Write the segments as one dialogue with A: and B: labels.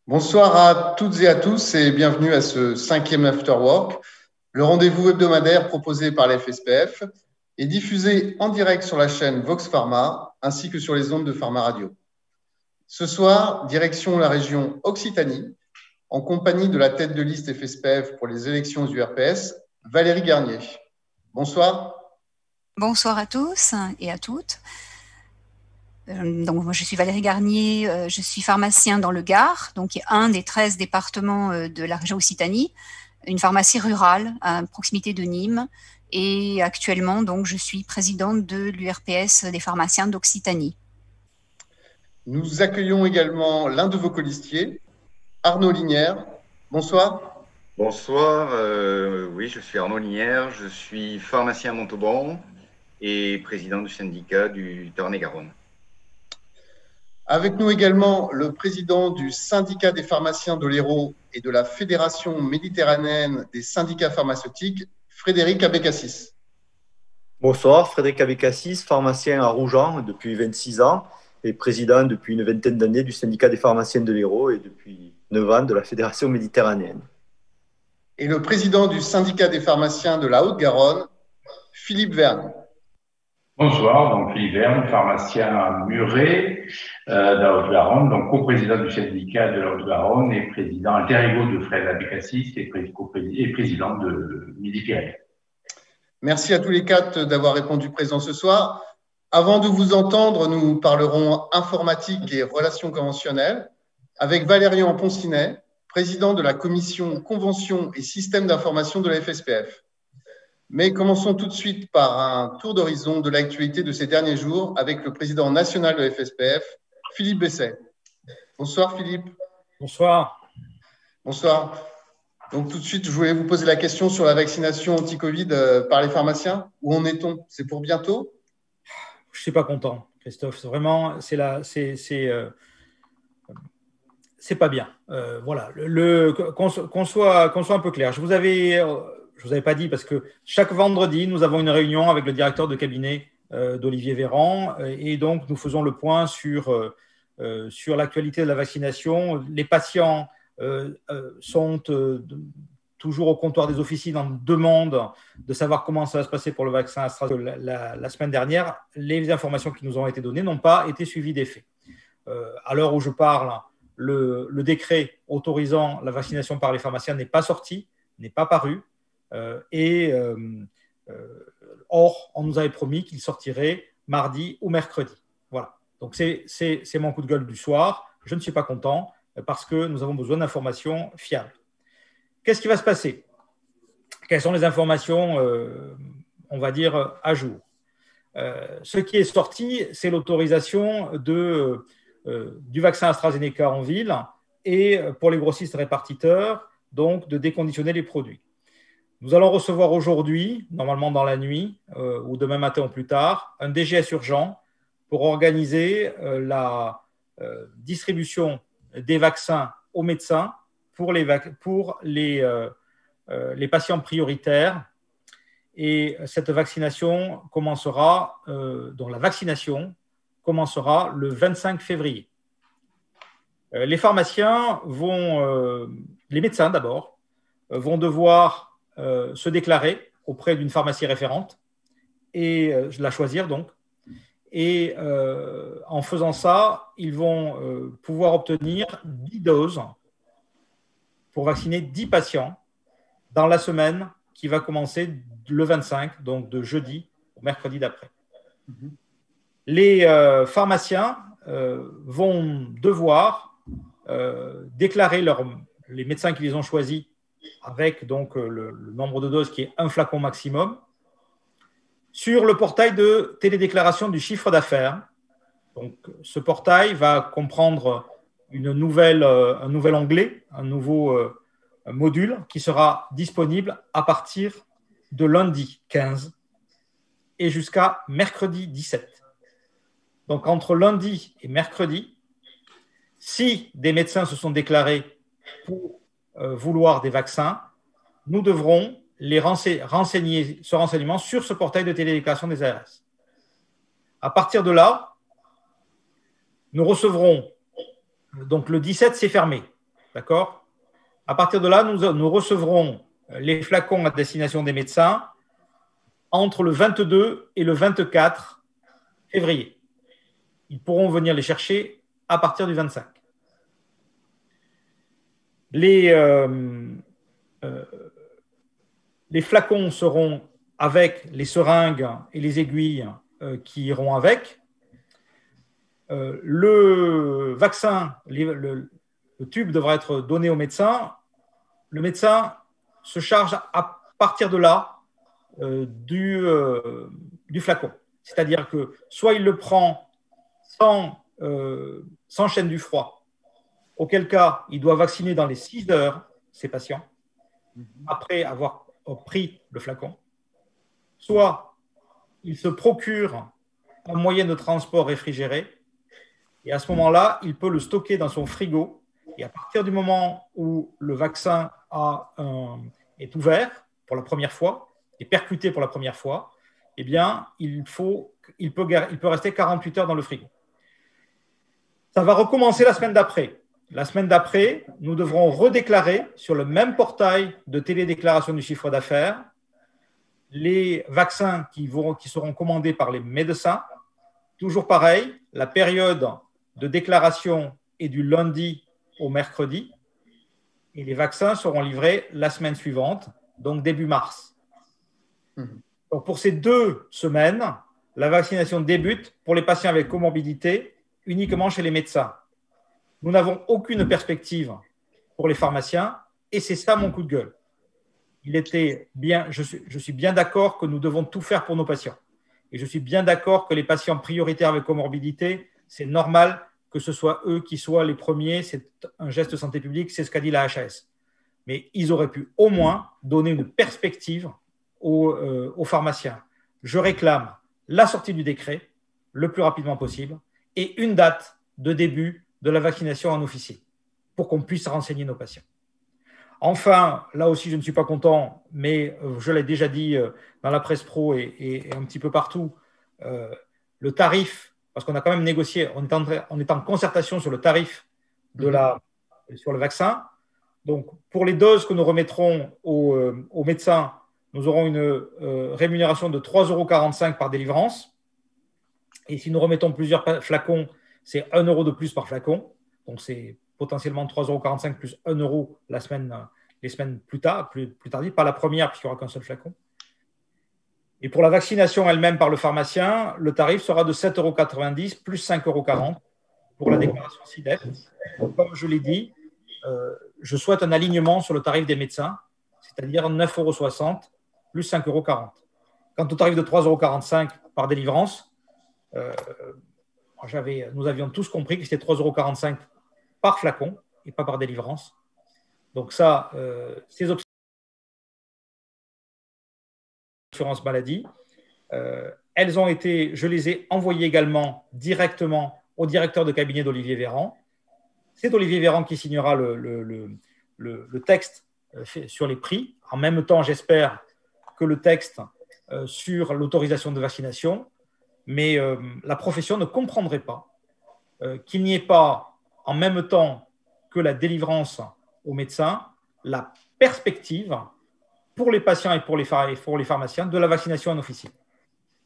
A: Bonsoir à toutes et à tous et bienvenue à ce cinquième After Work, le rendez-vous hebdomadaire proposé par la FSPF et diffusé en direct sur la chaîne Vox Pharma ainsi que sur les ondes de Pharma Radio. Ce soir, direction la région Occitanie, en compagnie de la tête de liste FSPF pour les élections URPS, Valérie Garnier. Bonsoir.
B: Bonsoir à tous et à toutes. Donc, moi, je suis Valérie Garnier, je suis pharmacien dans le Gard, donc qui est un des 13 départements de la région Occitanie, une pharmacie rurale à proximité de Nîmes. Et actuellement, donc, je suis présidente de l'URPS des pharmaciens d'Occitanie.
A: Nous accueillons également l'un de vos colistiers, Arnaud Linière. Bonsoir.
C: Bonsoir, oui, je suis Arnaud Linière, je suis pharmacien à Montauban et président du syndicat du Tarn-et-Garonne.
A: Avec nous également le président du syndicat des pharmaciens de l'Hérault et de la Fédération méditerranéenne des syndicats pharmaceutiques, Frédéric Abécassis.
D: Bonsoir, Frédéric Abécassis, pharmacien à Rougen depuis 26 ans et président depuis une vingtaine d'années du syndicat des pharmaciens de l'Hérault et depuis 9 ans de la Fédération méditerranéenne.
A: Et le président du syndicat des pharmaciens de la Haute-Garonne, Philippe Verne.
E: Bonsoir, donc Philippe Verne, pharmacien à Muret, de la Haute-Garonne, donc coprésident du syndicat de la Haute-Garonne et président alter ego de Fred Abécassis et président de Midi-Pyrénées.
A: Merci à tous les quatre d'avoir répondu présent ce soir. Avant de vous entendre, nous parlerons informatique et relations conventionnelles avec Valérian Poncinet, président de la commission Convention et système d'information de la FSPF. Mais commençons tout de suite par un tour d'horizon de l'actualité de ces derniers jours avec le président national de la FSPF, Philippe Besset. Bonsoir Philippe.
F: Bonsoir.
A: Bonsoir. Donc tout de suite, je voulais vous poser la question sur la vaccination anti-Covid par les pharmaciens. Où en est-on? C'est pour bientôt?
F: Je ne suis pas content, Christophe. Vraiment, c'est pas bien. Voilà. Qu'on soit un peu clair. Je vous avais pas dit parce que chaque vendredi, nous avons une réunion avec le directeur de cabinet d'Olivier Véran et donc nous faisons le point sur l'actualité de la vaccination. Les patients sont toujours au comptoir des officines en demande de savoir comment ça va se passer pour le vaccin AstraZeneca. La semaine dernière, les informations qui nous ont été données n'ont pas été suivies d'effet. À l'heure où je parle, le décret autorisant la vaccination par les pharmaciens n'est pas sorti, n'est pas paru. Or, on nous avait promis qu'il sortirait mardi ou mercredi. Voilà. Donc, c'est mon coup de gueule du soir. Je ne suis pas content parce que nous avons besoin d'informations fiables. Qu'est-ce qui va se passer? Quelles sont les informations, on va dire, à jour? Ce qui est sorti, c'est l'autorisation du vaccin AstraZeneca en ville et pour les grossistes répartiteurs, donc de déconditionner les produits. Nous allons recevoir aujourd'hui, normalement dans la nuit ou demain matin ou plus tard, un DGS urgent pour organiser la distribution des vaccins aux médecins pour les patients prioritaires. Et cette vaccination commencera, dont la vaccination commencera le 25 février. Les pharmaciens les médecins d'abord, vont devoir se déclarer auprès d'une pharmacie référente et la choisir donc. Et en faisant ça, ils vont pouvoir obtenir 10 doses pour vacciner 10 patients dans la semaine qui va commencer le 25, donc de jeudi au mercredi d'après. Les pharmaciens vont devoir déclarer les médecins qui les ont choisis avec donc le nombre de doses qui est un flacon maximum, sur le portail de télédéclaration du chiffre d'affaires. Donc, ce portail va comprendre un nouvel onglet, un nouveau module qui sera disponible à partir de lundi 15 et jusqu'à mercredi 17. Donc, entre lundi et mercredi, si des médecins se sont déclarés pour vouloir des vaccins, nous devrons renseigner ce renseignement sur ce portail de télédéclaration des ARS. À partir de là, nous recevrons, donc le 17 c'est fermé, D'accord ? À partir de là, nous recevrons les flacons à destination des médecins entre le 22 et le 24 février. Ils pourront venir les chercher à partir du 25. Les flacons seront avec les seringues et les aiguilles qui iront avec. Le vaccin, le tube devra être donné au médecin. Le médecin se charge à partir de là du flacon. C'est-à-dire que soit il le prend sans chaîne du froid, auquel cas il doit vacciner dans les 6 heures ses patients, après avoir pris le flacon, soit il se procure un moyen de transport réfrigéré, et à ce moment-là, il peut le stocker dans son frigo, et à partir du moment où le vaccin est ouvert pour la première fois, est percuté pour la première fois, eh bien, il peut rester 48 heures dans le frigo. Ça va recommencer la semaine d'après. La semaine d'après, nous devrons redéclarer sur le même portail de télédéclaration du chiffre d'affaires les vaccins qui seront commandés par les médecins. Toujours pareil, la période de déclaration est du lundi au mercredi et les vaccins seront livrés la semaine suivante, donc début mars. Donc pour ces 2 semaines, la vaccination débute pour les patients avec comorbidité uniquement chez les médecins. Nous n'avons aucune perspective pour les pharmaciens et c'est ça mon coup de gueule. Je suis bien d'accord que nous devons tout faire pour nos patients. Et je suis bien d'accord que les patients prioritaires avec comorbidité, c'est normal que ce soit eux qui soient les premiers. C'est un geste de santé publique, c'est ce qu'a dit la HAS. Mais ils auraient pu au moins donner une perspective aux pharmaciens. Je réclame la sortie du décret le plus rapidement possible et une date de début de la vaccination en officier pour qu'on puisse renseigner nos patients. Enfin, là aussi, je ne suis pas content, mais je l'ai déjà dit dans la presse pro et un petit peu partout, le tarif, parce qu'on a quand même négocié, on est en concertation sur le tarif sur le vaccin. Donc, pour les doses que nous remettrons aux médecins, nous aurons une rémunération de 3,45 € par délivrance. Et si nous remettons plusieurs flacons, c'est 1 € de plus par flacon. Donc, c'est potentiellement 3,45 € plus 1 € les semaines plus tardives, pas la première, puisqu'il n'y aura qu'un seul flacon. Et pour la vaccination elle-même par le pharmacien, le tarif sera de 7,90 € plus 5,40 € pour la déclaration SIDEP. Comme je l'ai dit, je souhaite un alignement sur le tarif des médecins, c'est-à-dire 9,60 € plus 5,40 €. Quant au tarif de 3,45 € par délivrance, nous avions tous compris que c'était 3,45 € par flacon et pas par délivrance. Donc ça, ces options d'assurance maladie, elles ont été, je les ai envoyées également directement au directeur de cabinet d'Olivier Véran. C'est Olivier Véran qui signera le texte sur les prix. En même temps, j'espère que le texte sur l'autorisation de vaccination. Mais la profession ne comprendrait pas qu'il n'y ait pas, en même temps que la délivrance aux médecins, la perspective pour les patients et pour les pharmaciens de la vaccination en officine.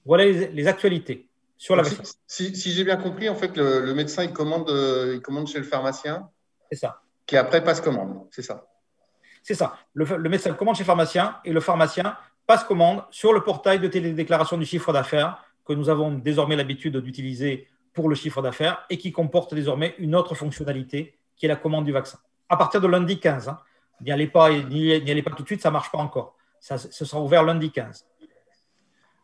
F: Voilà les actualités sur la vaccination.
A: Si j'ai bien compris, en fait, le médecin, il commande chez le pharmacien.
F: C'est ça.
A: Qui après passe commande, c'est ça.
F: C'est ça. Le médecin commande chez le pharmacien et le pharmacien passe commande sur le portail de télédéclaration du chiffre d'affaires que nous avons désormais l'habitude d'utiliser pour le chiffre d'affaires et qui comporte désormais une autre fonctionnalité qui est la commande du vaccin. À partir de lundi 15, n'y allez pas tout de suite, ça ne marche pas encore. Ce sera ouvert lundi 15.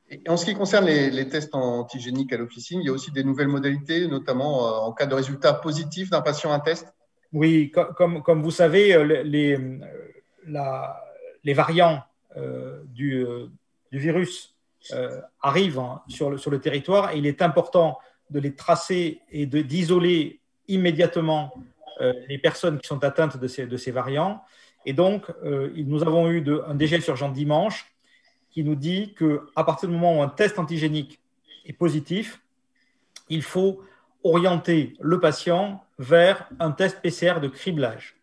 A: Et en ce qui concerne les tests antigéniques à l'officine, il y a aussi des nouvelles modalités, notamment en cas de résultat positif d'un patient à un test.
F: Oui, comme vous savez, les variants du virus arrivent sur le territoire et il est important de les tracer et d'isoler immédiatement les personnes qui sont atteintes de ces variants. Et donc, nous avons eu un DGS urgent dimanche qui nous dit qu'à partir du moment où un test antigénique est positif, il faut orienter le patient vers un test PCR de criblage.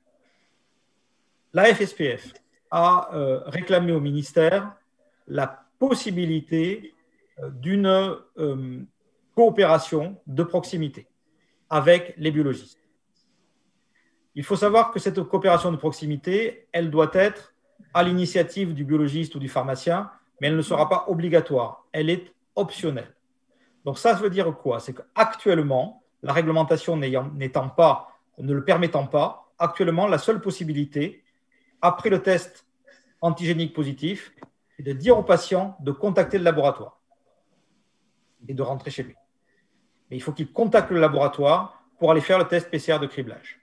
F: la FSPF a réclamé au ministère la possibilité d'une coopération de proximité avec les biologistes. Il faut savoir que cette coopération de proximité, elle doit être à l'initiative du biologiste ou du pharmacien, mais elle ne sera pas obligatoire, elle est optionnelle. Donc ça veut dire quoi? C'est qu'actuellement, la réglementation ne le permettant pas, actuellement, la seule possibilité, après le test antigénique positif, c'est de dire au patient de contacter le laboratoire et de rentrer chez lui. Mais il faut qu'il contacte le laboratoire pour aller faire le test PCR de criblage.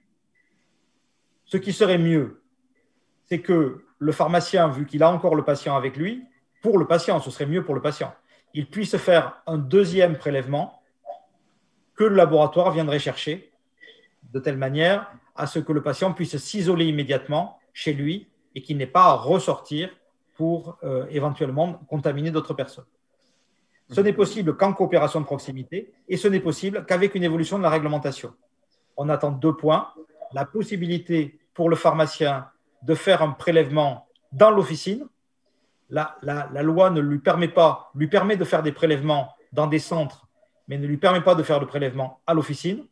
F: Ce qui serait mieux, c'est que le pharmacien, vu qu'il a encore le patient avec lui, pour le patient, ce serait mieux pour le patient, il puisse faire un deuxième prélèvement que le laboratoire viendrait chercher de telle manière à ce que le patient puisse s'isoler immédiatement chez lui et qu'il n'ait pas à ressortir pour éventuellement contaminer d'autres personnes. Ce n'est possible qu'en coopération de proximité et ce n'est possible qu'avec une évolution de la réglementation. On attend 2 points. La possibilité pour le pharmacien de faire un prélèvement dans l'officine. La loi ne lui permet pas, lui permet de faire des prélèvements dans des centres, mais ne lui permet pas de faire le prélèvement à l'officine.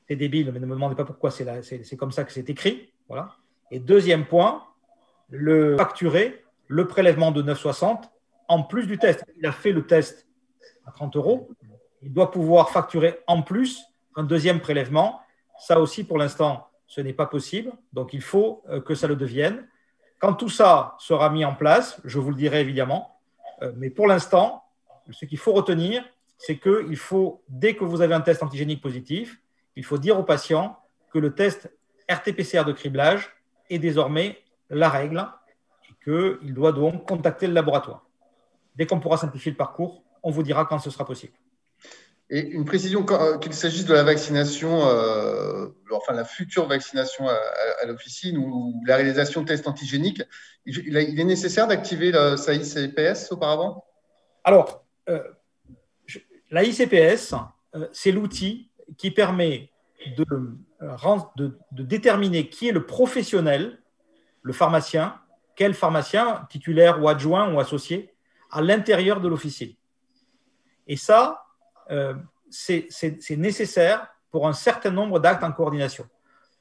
F: C'est débile, mais ne me demandez pas pourquoi c'est comme ça que c'est écrit. Voilà. Et deuxième point, facturer le prélèvement de 9,60 en plus du test. Il a fait le test à 30 €. Il doit pouvoir facturer en plus un deuxième prélèvement. Ça aussi, pour l'instant, ce n'est pas possible. Donc, il faut que ça le devienne. Quand tout ça sera mis en place, je vous le dirai évidemment. Mais pour l'instant, ce qu'il faut retenir, c'est qu'il faut, dès que vous avez un test antigénique positif, il faut dire au patient que le test RT-PCR de criblage est désormais la règle et qu'il doit donc contacter le laboratoire. Dès qu'on pourra simplifier le parcours, on vous dira quand ce sera possible.
A: Et une précision, qu'il s'agisse de la vaccination, enfin la future vaccination à l'officine ou la réalisation de tests antigéniques, il est nécessaire d'activer sa ICPS auparavant?
F: Alors, la ICPS, c'est l'outil qui permet de déterminer qui est le professionnel, le pharmacien, quel pharmacien, titulaire ou adjoint ou associé, à l'intérieur de l'officine. Et ça, c'est nécessaire pour un certain nombre d'actes en coordination.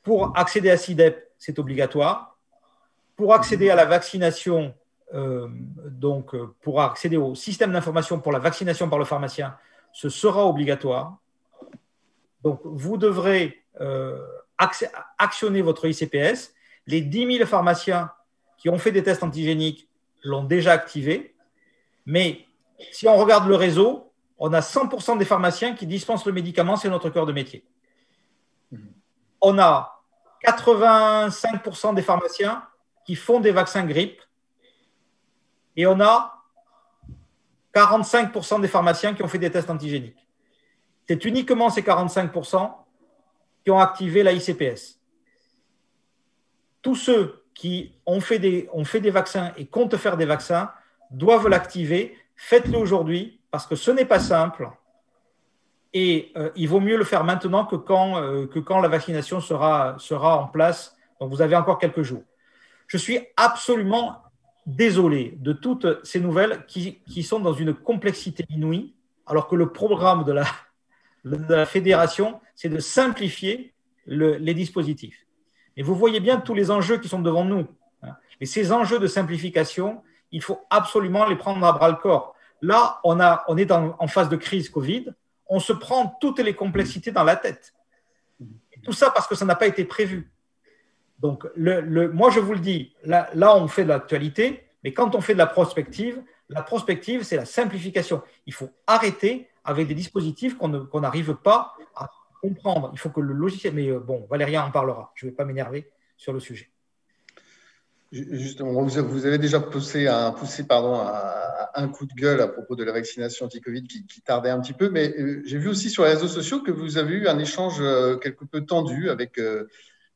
F: Pour accéder à SIDEP, c'est obligatoire. Pour accéder à la vaccination, pour accéder au système d'information pour la vaccination par le pharmacien, ce sera obligatoire. Donc, vous devrez actionner votre ICPS. Les 10 000 pharmaciens qui ont fait des tests antigéniques l'ont déjà activé. Mais si on regarde le réseau, on a 100% des pharmaciens qui dispensent le médicament, c'est notre cœur de métier. On a 85% des pharmaciens qui font des vaccins grippe et on a 45% des pharmaciens qui ont fait des tests antigéniques. C'est uniquement ces 45% qui ont activé la ICPS. Tous ceux qui ont fait des vaccins et comptent faire des vaccins doivent l'activer. Faites-le aujourd'hui parce que ce n'est pas simple et il vaut mieux le faire maintenant que quand la vaccination sera en place. Donc, vous avez encore quelques jours. Je suis absolument désolé de toutes ces nouvelles qui sont dans une complexité inouïe, alors que le programme de la fédération, c'est de simplifier les dispositifs. Et vous voyez bien tous les enjeux qui sont devant nous. Et ces enjeux de simplification, il faut absolument les prendre à bras-le-corps. Là, on est en phase de crise Covid. On se prend toutes les complexités dans la tête. Et tout ça parce que ça n'a pas été prévu. Donc, moi, je vous le dis, là, on fait de l'actualité, mais quand on fait de la prospective, c'est la simplification. Il faut arrêter avec des dispositifs qu'on n'arrive pas à comprendre. Il faut que le logiciel… Mais bon, Valérien en parlera. Je ne vais pas m'énerver sur le sujet.
A: Justement, vous avez déjà poussé un coup de gueule à propos de la vaccination anti-Covid qui tardait un petit peu, mais j'ai vu aussi sur les réseaux sociaux que vous avez eu un échange quelque peu tendu avec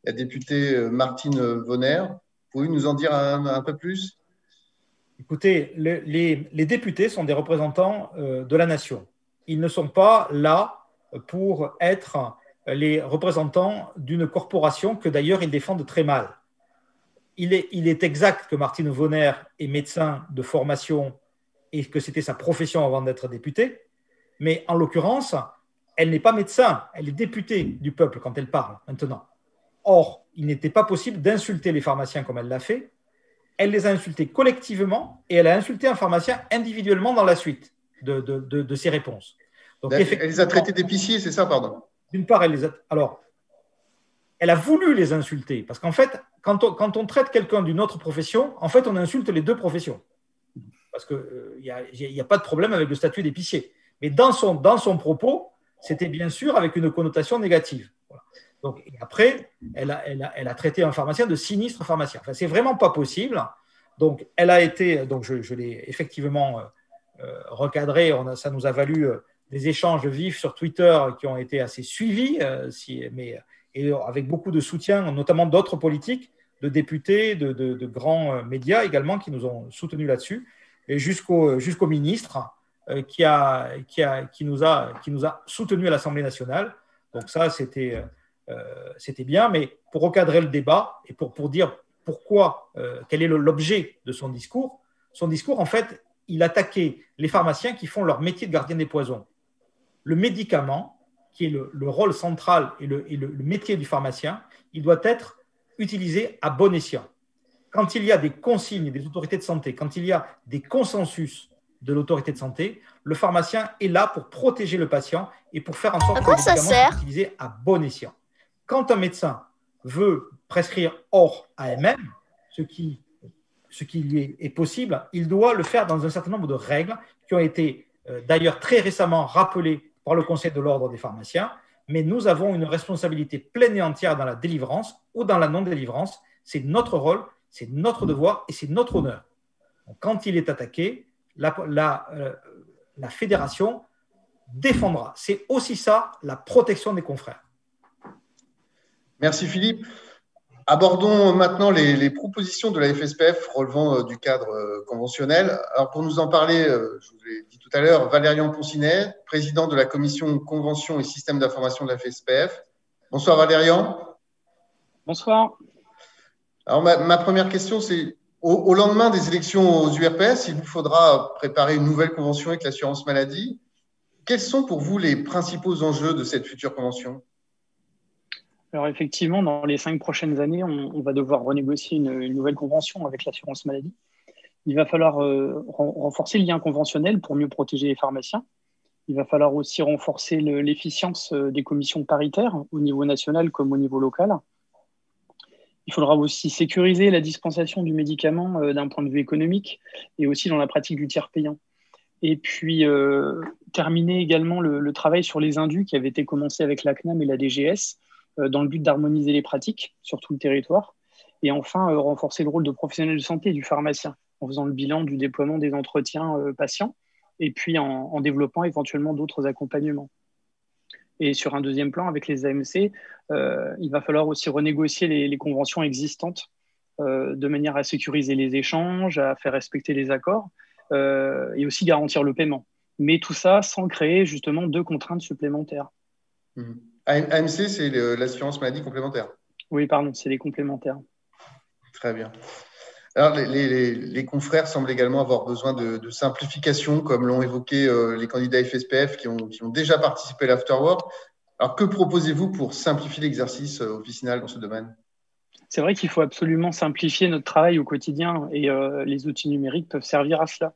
A: la députée Martine Vonner. Pouvez-vous nous en dire un peu plus?
F: Écoutez, les députés sont des représentants de la nation. Ils ne sont pas là pour être les représentants d'une corporation que d'ailleurs ils défendent très mal. il est exact que Martine Vonner est médecin de formation et que c'était sa profession avant d'être députée, mais en l'occurrence, elle n'est pas médecin, elle est députée du peuple quand elle parle maintenant. Or, il n'était pas possible d'insulter les pharmaciens comme elle l'a fait. Elle les a insultés collectivement et elle a insulté un pharmacien individuellement dans la suite de ses réponses.
A: Donc, elle les a traités d'épiciers, c'est ça, pardon?
F: D'une part, elle a voulu les insulter parce qu'en fait, quand on traite quelqu'un d'une autre profession, en fait, on insulte les deux professions. Parce qu'il n'y a pas de problème avec le statut d'épicier. Mais dans son propos, c'était bien sûr avec une connotation négative. Voilà. Donc, et après, elle a traité un pharmacien de sinistre pharmacien. Enfin, c'est vraiment pas possible. Donc, elle a été, donc je l'ai effectivement recadré. Ça nous a valu des échanges vifs sur Twitter qui ont été assez suivis, et avec beaucoup de soutien, notamment d'autres politiques, de députés, de grands médias également qui nous ont soutenus là-dessus, et jusqu'au ministre qui nous a soutenus à l'Assemblée nationale. Donc ça, c'était bien, mais pour recadrer le débat et pour dire pourquoi, quel est l'objet de son discours, en fait, il attaquait les pharmaciens qui font leur métier de gardien des poisons. Le médicament, qui est le rôle central et le métier du pharmacien, il doit être utilisé à bon escient. Quand il y a des consignes des autorités de santé, quand il y a des consensus de l'autorité de santé, le pharmacien est là pour protéger le patient et pour faire en sorte que le médicament soit utilisé à bon escient. Quand un médecin veut prescrire hors AMM, ce qui est possible, il doit le faire dans un certain nombre de règles qui ont été d'ailleurs très récemment rappelées par le Conseil de l'ordre des pharmaciens, mais nous avons une responsabilité pleine et entière dans la délivrance ou dans la non-délivrance. C'est notre rôle, c'est notre devoir et c'est notre honneur. Donc, quand il est attaqué, la fédération défendra. C'est aussi ça, la protection des confrères.
A: Merci Philippe. Abordons maintenant les propositions de la FSPF relevant du cadre conventionnel. Alors pour nous en parler, je vous l'ai dit tout à l'heure, Valérian Poncinet, président de la commission convention et système d'information de la FSPF. Bonsoir Valérian.
G: Bonsoir.
A: Alors ma première question, c'est au lendemain des élections aux URPS, il vous faudra préparer une nouvelle convention avec l'assurance maladie. Quels sont pour vous les principaux enjeux de cette future convention ?
G: Alors effectivement, dans les 5 prochaines années, on va devoir renégocier une nouvelle convention avec l'assurance maladie. Il va falloir renforcer le lien conventionnel pour mieux protéger les pharmaciens. Il va falloir aussi renforcer l'efficience des commissions paritaires au niveau national comme au niveau local. Il faudra aussi sécuriser la dispensation du médicament d'un point de vue économique et aussi dans la pratique du tiers payant. Et puis, terminer également le travail sur les indus qui avait été commencé avec la CNAM et la DGS dans le but d'harmoniser les pratiques sur tout le territoire. Et enfin, renforcer le rôle de professionnel de santé et du pharmacien en faisant le bilan du déploiement des entretiens patients et puis en développant éventuellement d'autres accompagnements. Et sur un deuxième plan, avec les AMC, il va falloir aussi renégocier les conventions existantes de manière à sécuriser les échanges, à faire respecter les accords et aussi garantir le paiement. Mais tout ça sans créer justement 2 contraintes supplémentaires.
A: AMC, c'est l'assurance maladie complémentaire.
G: Oui, pardon, c'est les complémentaires.
A: Très bien. Alors, les confrères semblent également avoir besoin de simplification, comme l'ont évoqué les candidats FSPF qui ont déjà participé à l'Afterwork. Alors, que proposez-vous pour simplifier l'exercice officinal dans ce domaine ?
G: C'est vrai qu'il faut absolument simplifier notre travail au quotidien et les outils numériques peuvent servir à cela.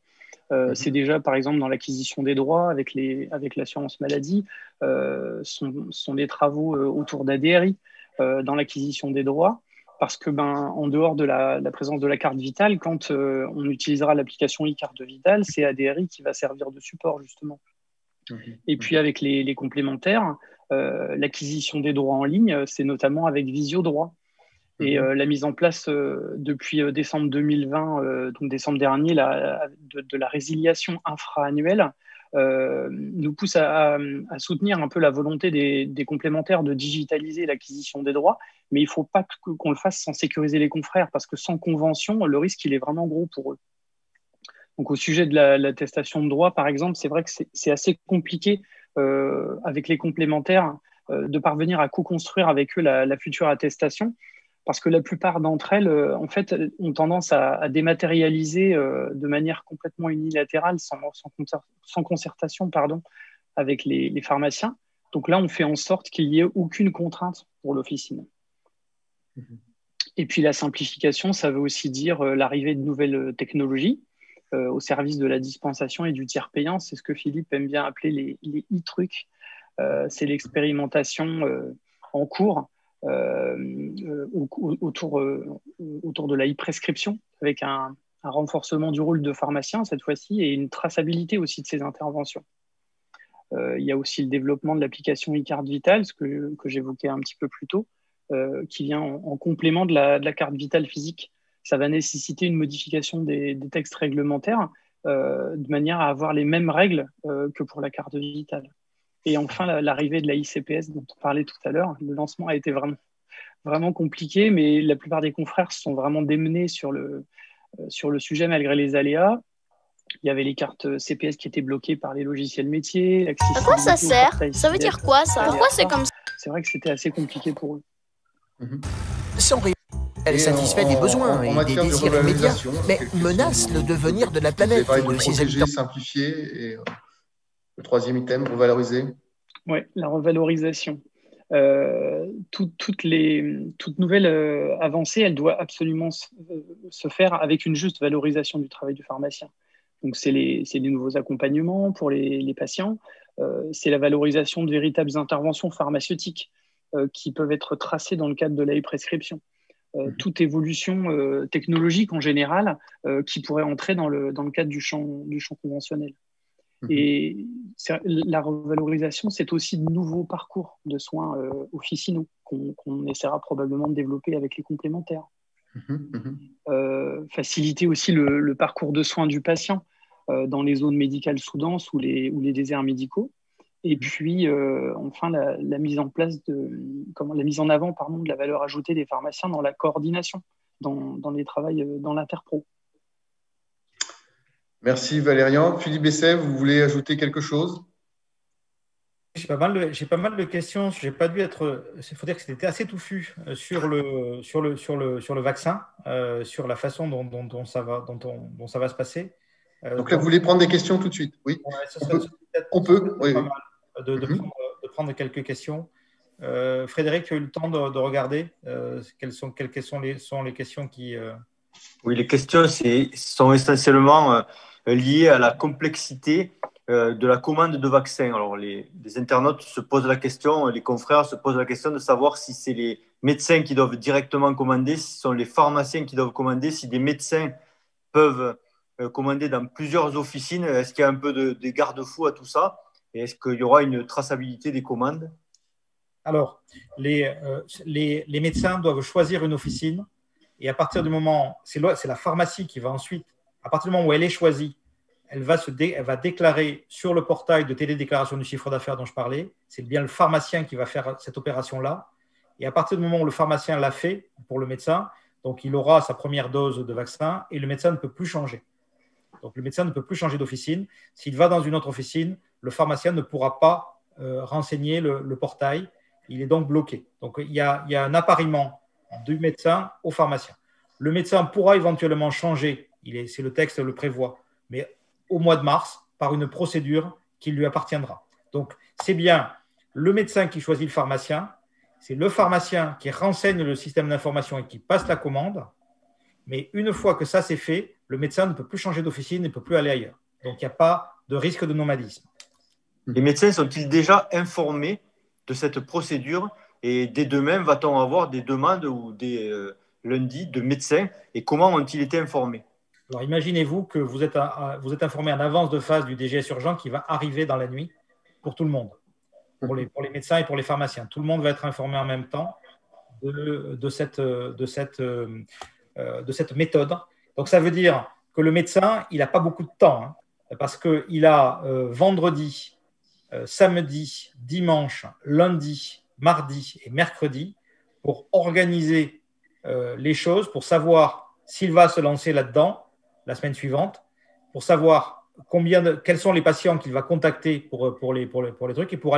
G: C'est déjà, par exemple, dans l'acquisition des droits avec l'assurance maladie, sont des travaux autour d'ADRI dans l'acquisition des droits, parce que en dehors de la présence de la carte vitale, quand on utilisera l'application e-carte vitale, c'est ADRI qui va servir de support, justement. Et puis, avec les complémentaires, l'acquisition des droits en ligne, c'est notamment avec Visiodroit. Et la mise en place depuis décembre 2020, donc décembre dernier, de la résiliation infra-annuelle nous pousse à soutenir un peu la volonté des complémentaires de digitaliser l'acquisition des droits, mais il ne faut pas qu'on le fasse sans sécuriser les confrères, parce que sans convention, le risque il est vraiment gros pour eux. Donc au sujet de l'attestation de droits, par exemple, c'est vrai que c'est assez compliqué avec les complémentaires de parvenir à co-construire avec eux la future attestation, parce que la plupart d'entre elles, en fait, ont tendance à dématérialiser de manière complètement unilatérale, sans concertation, pardon, avec les pharmaciens. Donc là, on fait en sorte qu'il n'y ait aucune contrainte pour l'officine. Et puis la simplification, ça veut aussi dire l'arrivée de nouvelles technologies au service de la dispensation et du tiers payant. C'est ce que Philippe aime bien appeler les e-trucs. C'est l'expérimentation en cours autour de la e-prescription, avec un renforcement du rôle de pharmacien cette fois-ci et une traçabilité aussi de ses interventions. Il y a aussi le développement de l'application e-carte vitale, ce que j'évoquais un petit peu plus tôt, qui vient en complément de la carte vitale physique. Ça va nécessiter une modification des textes réglementaires de manière à avoir les mêmes règles que pour la carte vitale. Et enfin, l'arrivée de la ICPS dont on parlait tout à l'heure, le lancement a été vraiment compliqué, mais la plupart des confrères se sont vraiment démenés sur le sujet malgré les aléas. Il y avait les cartes CPS qui étaient bloquées par les logiciels métiers.
H: À quoi ça sert? Ça veut dire quoi ça? Pourquoi c'est comme ça?
G: C'est vrai que c'était assez compliqué pour eux.
I: Sans réel, elle satisfait des besoins et des désirs immédiats, mais menace le devenir de la planète et de ses habitants.
A: Simplifier et le troisième item, revaloriser.
G: Oui, la revalorisation. Toute nouvelle avancée, elle doit absolument se faire avec une juste valorisation du travail du pharmacien. Donc, c'est les nouveaux accompagnements pour les patients, c'est la valorisation de véritables interventions pharmaceutiques qui peuvent être tracées dans le cadre de l'e-prescription. Toute évolution technologique en général qui pourrait entrer dans le cadre du champ conventionnel. Et la revalorisation, c'est aussi de nouveaux parcours de soins officinaux qu'on essaiera probablement de développer avec les complémentaires. Faciliter aussi le parcours de soins du patient dans les zones médicales sous-denses ou les déserts médicaux. Et puis, enfin, la mise en avant de la valeur ajoutée des pharmaciens dans la coordination, dans les travails dans l'interpro.
A: Merci Valérian. Philippe Besset, vous voulez ajouter quelque chose?
F: J'ai pas mal de questions. J'ai pas dû être. Il faut dire que c'était assez touffu sur le vaccin, sur la façon dont ça va se passer.
A: Donc là, vous voulez prendre des questions tout de suite? Oui. Ouais, on peut. Oui.
F: De prendre quelques questions. Frédéric, tu as eu le temps de regarder quelles sont les questions qui.
D: Oui, les questions sont essentiellement liées à la complexité de la commande de vaccins. Alors, les internautes se posent la question, les confrères se posent la question de savoir si c'est les médecins qui doivent directement commander, si ce sont les pharmaciens qui doivent commander, si des médecins peuvent commander dans plusieurs officines. Est-ce qu'il y a un peu de garde-fous à tout ça? Et est-ce qu'il y aura une traçabilité des commandes?
F: Alors, les médecins doivent choisir une officine et à partir du moment, c'est la pharmacie qui va ensuite, à partir du moment où elle est choisie, elle va déclarer sur le portail de télédéclaration du chiffre d'affaires dont je parlais, c'est bien le pharmacien qui va faire cette opération-là. Et à partir du moment où le pharmacien l'a fait pour le médecin, donc il aura sa première dose de vaccin et le médecin ne peut plus changer. Donc le médecin ne peut plus changer d'officine. S'il va dans une autre officine, le pharmacien ne pourra pas renseigner le portail. Il est donc bloqué. Donc il y a un appariement du médecin au pharmacien. Le médecin pourra éventuellement changer, c'est le texte le prévoit, mais au mois de mars, par une procédure qui lui appartiendra. Donc c'est bien le médecin qui choisit le pharmacien, c'est le pharmacien qui renseigne le système d'information et qui passe la commande, mais une fois que ça c'est fait, le médecin ne peut plus changer d'officine, ne peut plus aller ailleurs. Donc il n'y a pas de risque de nomadisme.
D: Les médecins sont-ils déjà informés de cette procédure et dès demain, va-t-on avoir des demandes ou des lundis de médecins et comment ont-ils été informés?
F: Alors imaginez-vous que vous êtes informé en avance de phase du DGS urgent qui va arriver dans la nuit pour tout le monde, pour les médecins et pour les pharmaciens. Tout le monde va être informé en même temps de cette méthode. Donc ça veut dire que le médecin, il n'a pas beaucoup de temps parce qu'il a vendredi, samedi, dimanche, lundi, mardi et mercredi pour organiser les choses, pour savoir s'il va se lancer là-dedans la semaine suivante, pour savoir quels sont les patients qu'il va contacter pour les trucs et pour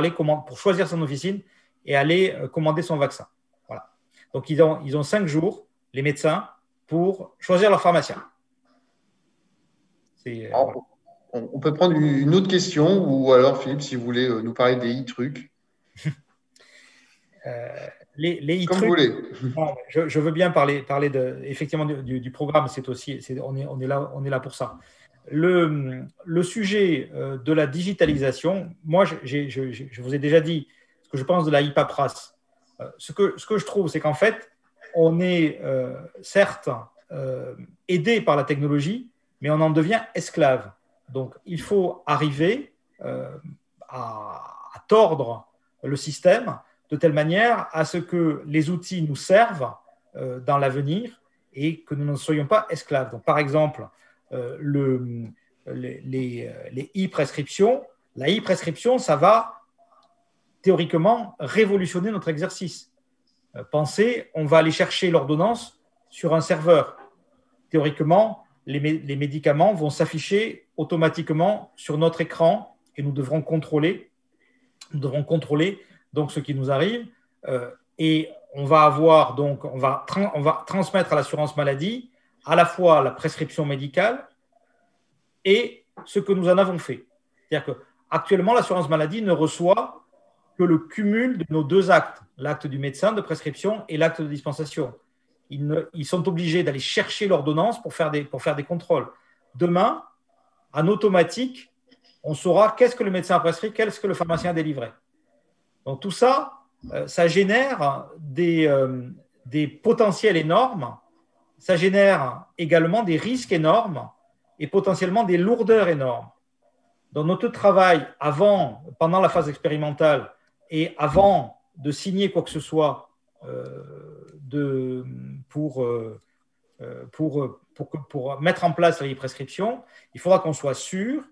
F: choisir son officine et aller commander son vaccin. Voilà. Donc, ils ont 5 jours, les médecins, pour choisir leur pharmacien.
A: On peut prendre une autre question, ou alors, Philippe, si vous voulez nous parler des e-trucs.
F: Les e-trucs,
A: comme vous voulez.
F: Non, je veux bien parler effectivement du programme, on est là pour ça. Le sujet de la digitalisation, moi, je vous ai déjà dit ce que je pense de la e-paperasse. Ce que je trouve, c'est qu'en fait, on est certes aidé par la technologie, mais on en devient esclave. Donc, il faut arriver à tordre le système de telle manière à ce que les outils nous servent dans l'avenir et que nous ne soyons pas esclaves. Donc, par exemple, les e-prescriptions, la e-prescription, ça va théoriquement révolutionner notre exercice. Pensez, on va aller chercher l'ordonnance sur un serveur. Théoriquement, les médicaments vont s'afficher automatiquement sur notre écran et nous devrons contrôler donc ce qui nous arrive et on va transmettre à l'assurance maladie à la fois la prescription médicale et ce que nous en avons fait. C'est-à-dire qu'actuellement, l'assurance maladie ne reçoit que le cumul de nos 2 actes, l'acte du médecin de prescription et l'acte de dispensation. Ils sont obligés d'aller chercher l'ordonnance pour faire des contrôles. Demain, en automatique, on saura qu'est-ce que le médecin a prescrit, qu'est-ce que le pharmacien a délivré. Donc tout ça, ça génère des potentiels énormes, ça génère également des risques énormes et potentiellement des lourdeurs énormes. Dans notre travail, pendant la phase expérimentale et avant de signer quoi que ce soit pour mettre en place la prescription, il faudra qu'on soit sûr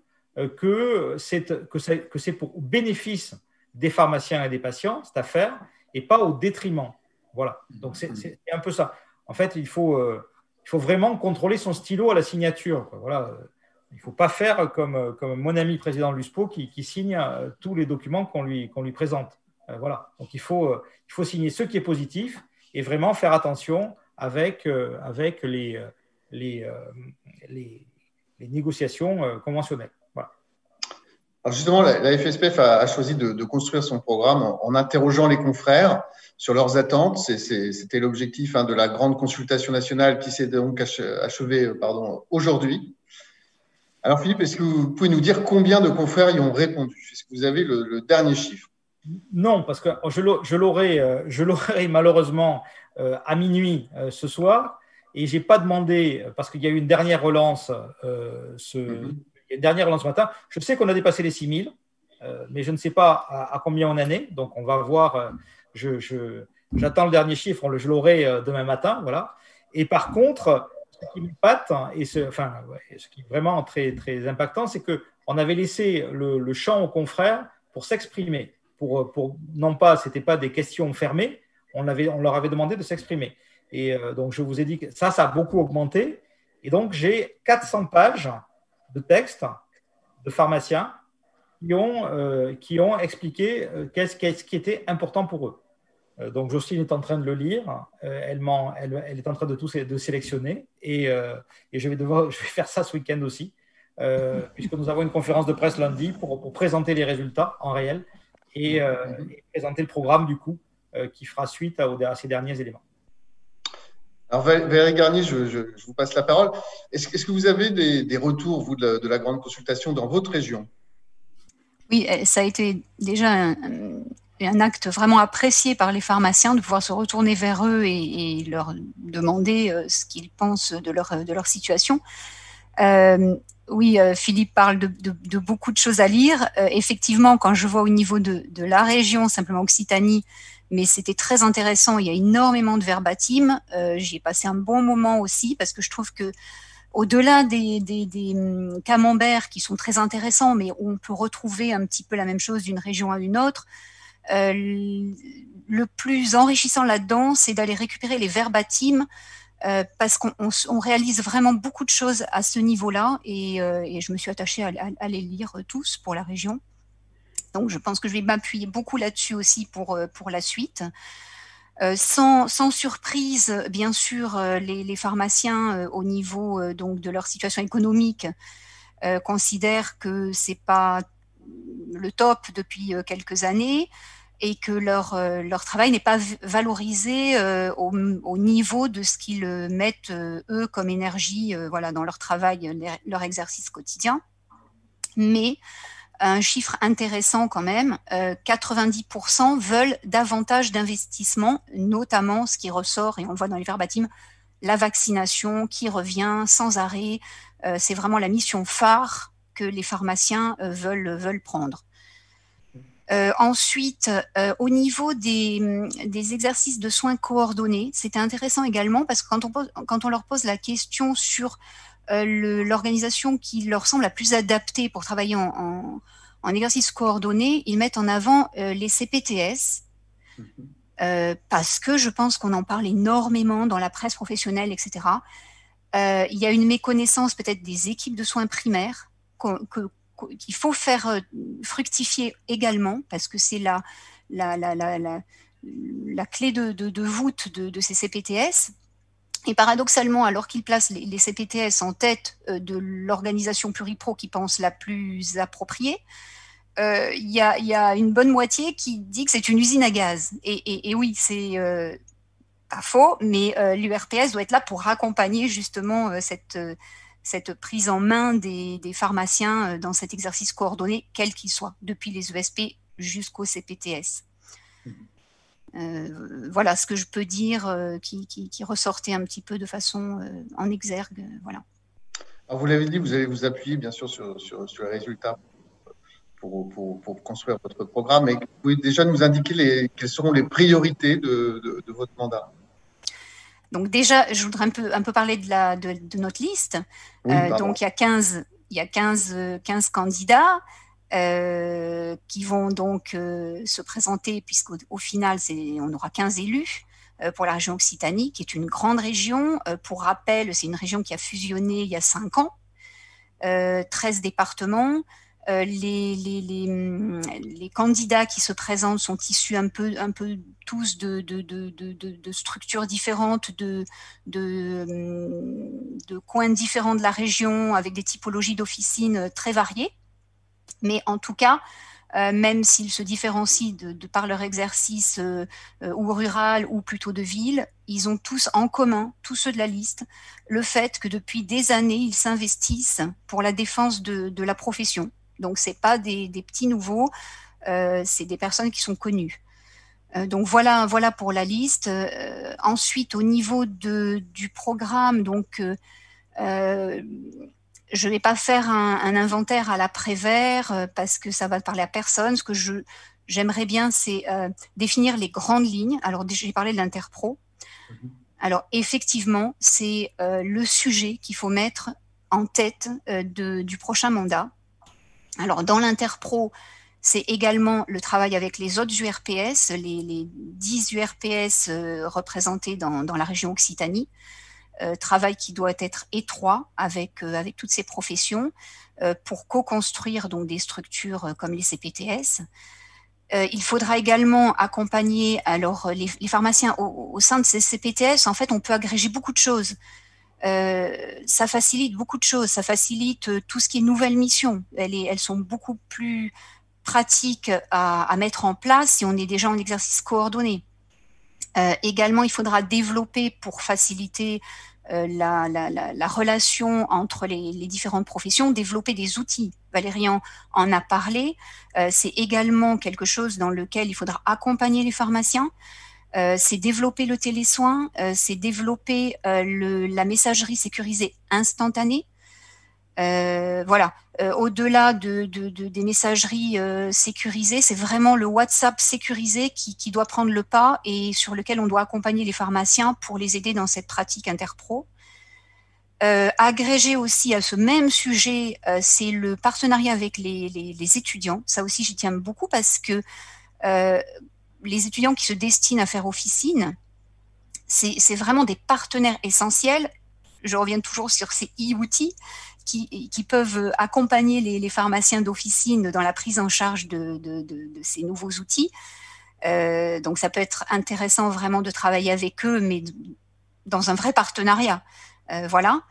F: que c'est pour bénéfice des pharmaciens et des patients, cette affaire, et pas au détriment. Voilà. Donc, c'est un peu ça. En fait, il faut vraiment contrôler son stylo à la signature. Voilà. Il ne faut pas faire comme mon ami président de l'USPO qui signe tous les documents qu'on lui présente. Voilà. Donc, il faut signer ce qui est positif et vraiment faire attention avec les négociations conventionnelles. Voilà.
A: Alors justement, la FSPF a choisi de construire son programme en interrogeant les confrères sur leurs attentes. C'était l'objectif de la grande consultation nationale qui s'est donc achevée aujourd'hui. Alors Philippe, est-ce que vous pouvez nous dire combien de confrères y ont répondu? Est-ce que vous avez le dernier chiffre?
F: Non, parce que je l'aurai malheureusement à minuit ce soir et je n'ai pas demandé, parce qu'il y a eu une dernière relance une dernière relance ce matin. Je sais qu'on a dépassé les 6 000, mais je ne sais pas à combien on en est. Donc, on va voir. J'attends le dernier chiffre. Je l'aurai demain matin. Voilà. Et par contre, ce qui m'épate, et ce qui est vraiment très, très impactant, c'est qu'on avait laissé le champ aux confrères pour s'exprimer. Non pas, ce n'était pas des questions fermées. On leur avait demandé de s'exprimer. Et donc, je vous ai dit que ça a beaucoup augmenté. Et donc, j'ai 400 pages de textes de pharmaciens qui ont expliqué qu'est-ce qui était important pour eux. Donc, Jocelyne est en train de le lire. Elle est en train de sélectionner. Et je vais faire ça ce week-end aussi, puisque nous avons une conférence de presse lundi pour présenter les résultats en réel et présenter le programme, du coup, qui fera suite à ces derniers éléments.
A: Alors Valérie Garnier, je vous passe la parole. Est-ce que vous avez des retours, vous, de la grande consultation dans votre région?
B: Oui, ça a été déjà un acte vraiment apprécié par les pharmaciens de pouvoir se retourner vers eux et leur demander ce qu'ils pensent de leur situation. Oui, Philippe parle de beaucoup de choses à lire. Effectivement, quand je vois au niveau de la région, simplement Occitanie, mais c'était très intéressant. Il y a énormément de verbatim. J'y ai passé un bon moment aussi parce que je trouve que au-delà des camemberts qui sont très intéressants, mais où on peut retrouver un petit peu la même chose d'une région à une autre, le plus enrichissant là-dedans, c'est d'aller récupérer les verbatim parce qu'on réalise vraiment beaucoup de choses à ce niveau-là et je me suis attachée à les lire tous pour la région. Donc, je pense que je vais m'appuyer beaucoup là-dessus aussi pour la suite. Sans surprise, bien sûr, les pharmaciens au niveau donc de leur situation économique considèrent que c'est pas le top depuis quelques années et que leur travail n'est pas valorisé au niveau de ce qu'ils mettent eux comme énergie dans leur travail, leur exercice quotidien. Mais un chiffre intéressant quand même, 90% veulent davantage d'investissement, notamment ce qui ressort, et on le voit dans les verbatims, la vaccination qui revient sans arrêt. C'est vraiment la mission phare que les pharmaciens veulent prendre. Ensuite, au niveau des exercices de soins coordonnés, c'était intéressant également parce que quand on leur pose la question sur l'organisation qui leur semble la plus adaptée pour travailler en exercice coordonné, ils mettent en avant les CPTS parce que je pense qu'on en parle énormément dans la presse professionnelle, etc. Il y a une méconnaissance peut-être des équipes de soins primaires qu'il faut faire fructifier également parce que c'est la clé de voûte de ces CPTS. Et paradoxalement, alors qu'ils placent les CPTS en tête de l'organisation pluripro qui pense la plus appropriée, il y a une bonne moitié qui dit que c'est une usine à gaz. Et oui, c'est pas faux, mais l'URPS doit être là pour accompagner justement cette prise en main des pharmaciens dans cet exercice coordonné, quel qu'il soit, depuis les ESP jusqu'au CPTS. Voilà ce que je peux dire qui ressortait un petit peu de façon en exergue. Voilà.
A: Alors vous l'avez dit, vous allez vous appuyer bien sûr sur les résultats pour construire votre programme. Mais vous pouvez déjà nous indiquer quelles seront les priorités de votre mandat?
B: Donc déjà, je voudrais un peu parler de notre liste. Oui, donc il y a 15 candidats. Qui vont donc se présenter, puisqu'au final, on aura 15 élus pour la région Occitanie, qui est une grande région. Pour rappel, c'est une région qui a fusionné il y a 5 ans, 13 départements. Les candidats qui se présentent sont issus un peu tous de structures différentes, de coins différents de la région, avec des typologies d'officines très variées. Mais en tout cas, même s'ils se différencient de par leur exercice ou rural ou plutôt de ville, ils ont tous en commun, tous ceux de la liste, le fait que depuis des années, ils s'investissent pour la défense de la profession. Donc, ce n'est pas des petits nouveaux, c'est des personnes qui sont connues. Donc, voilà pour la liste. Ensuite, au niveau du programme, donc... je ne vais pas faire un inventaire à la Prévert parce que ça va parler à personne. Ce que j'aimerais bien, c'est définir les grandes lignes. Alors, j'ai parlé de l'Interpro. Alors, effectivement, c'est le sujet qu'il faut mettre en tête du prochain mandat. Alors, dans l'Interpro, c'est également le travail avec les autres URPS, les 10 URPS représentés dans la région Occitanie. Travail qui doit être étroit avec toutes ces professions pour co-construire donc des structures comme les CPTS. Il faudra également accompagner les pharmaciens au sein de ces CPTS. En fait, on peut agréger beaucoup de choses. Ça facilite beaucoup de choses. Ça facilite tout ce qui est nouvelles missions. Elles sont beaucoup plus pratiques à mettre en place si on est déjà en exercice coordonné. Également, il faudra développer pour faciliter la relation entre les différentes professions, développer des outils. Valérian en a parlé. C'est également quelque chose dans lequel il faudra accompagner les pharmaciens. C'est développer le télésoin, c'est développer la messagerie sécurisée instantanée. Voilà. Au-delà des messageries sécurisées, c'est vraiment le WhatsApp sécurisé qui doit prendre le pas et sur lequel on doit accompagner les pharmaciens pour les aider dans cette pratique interpro. Agrégé aussi à ce même sujet, c'est le partenariat avec les étudiants. Ça aussi, j'y tiens beaucoup parce que les étudiants qui se destinent à faire officine, c'est vraiment des partenaires essentiels. Je reviens toujours sur ces e-outils qui peuvent accompagner les pharmaciens d'officine dans la prise en charge de ces nouveaux outils. Donc, ça peut être intéressant vraiment de travailler avec eux, mais dans un vrai partenariat. Voilà.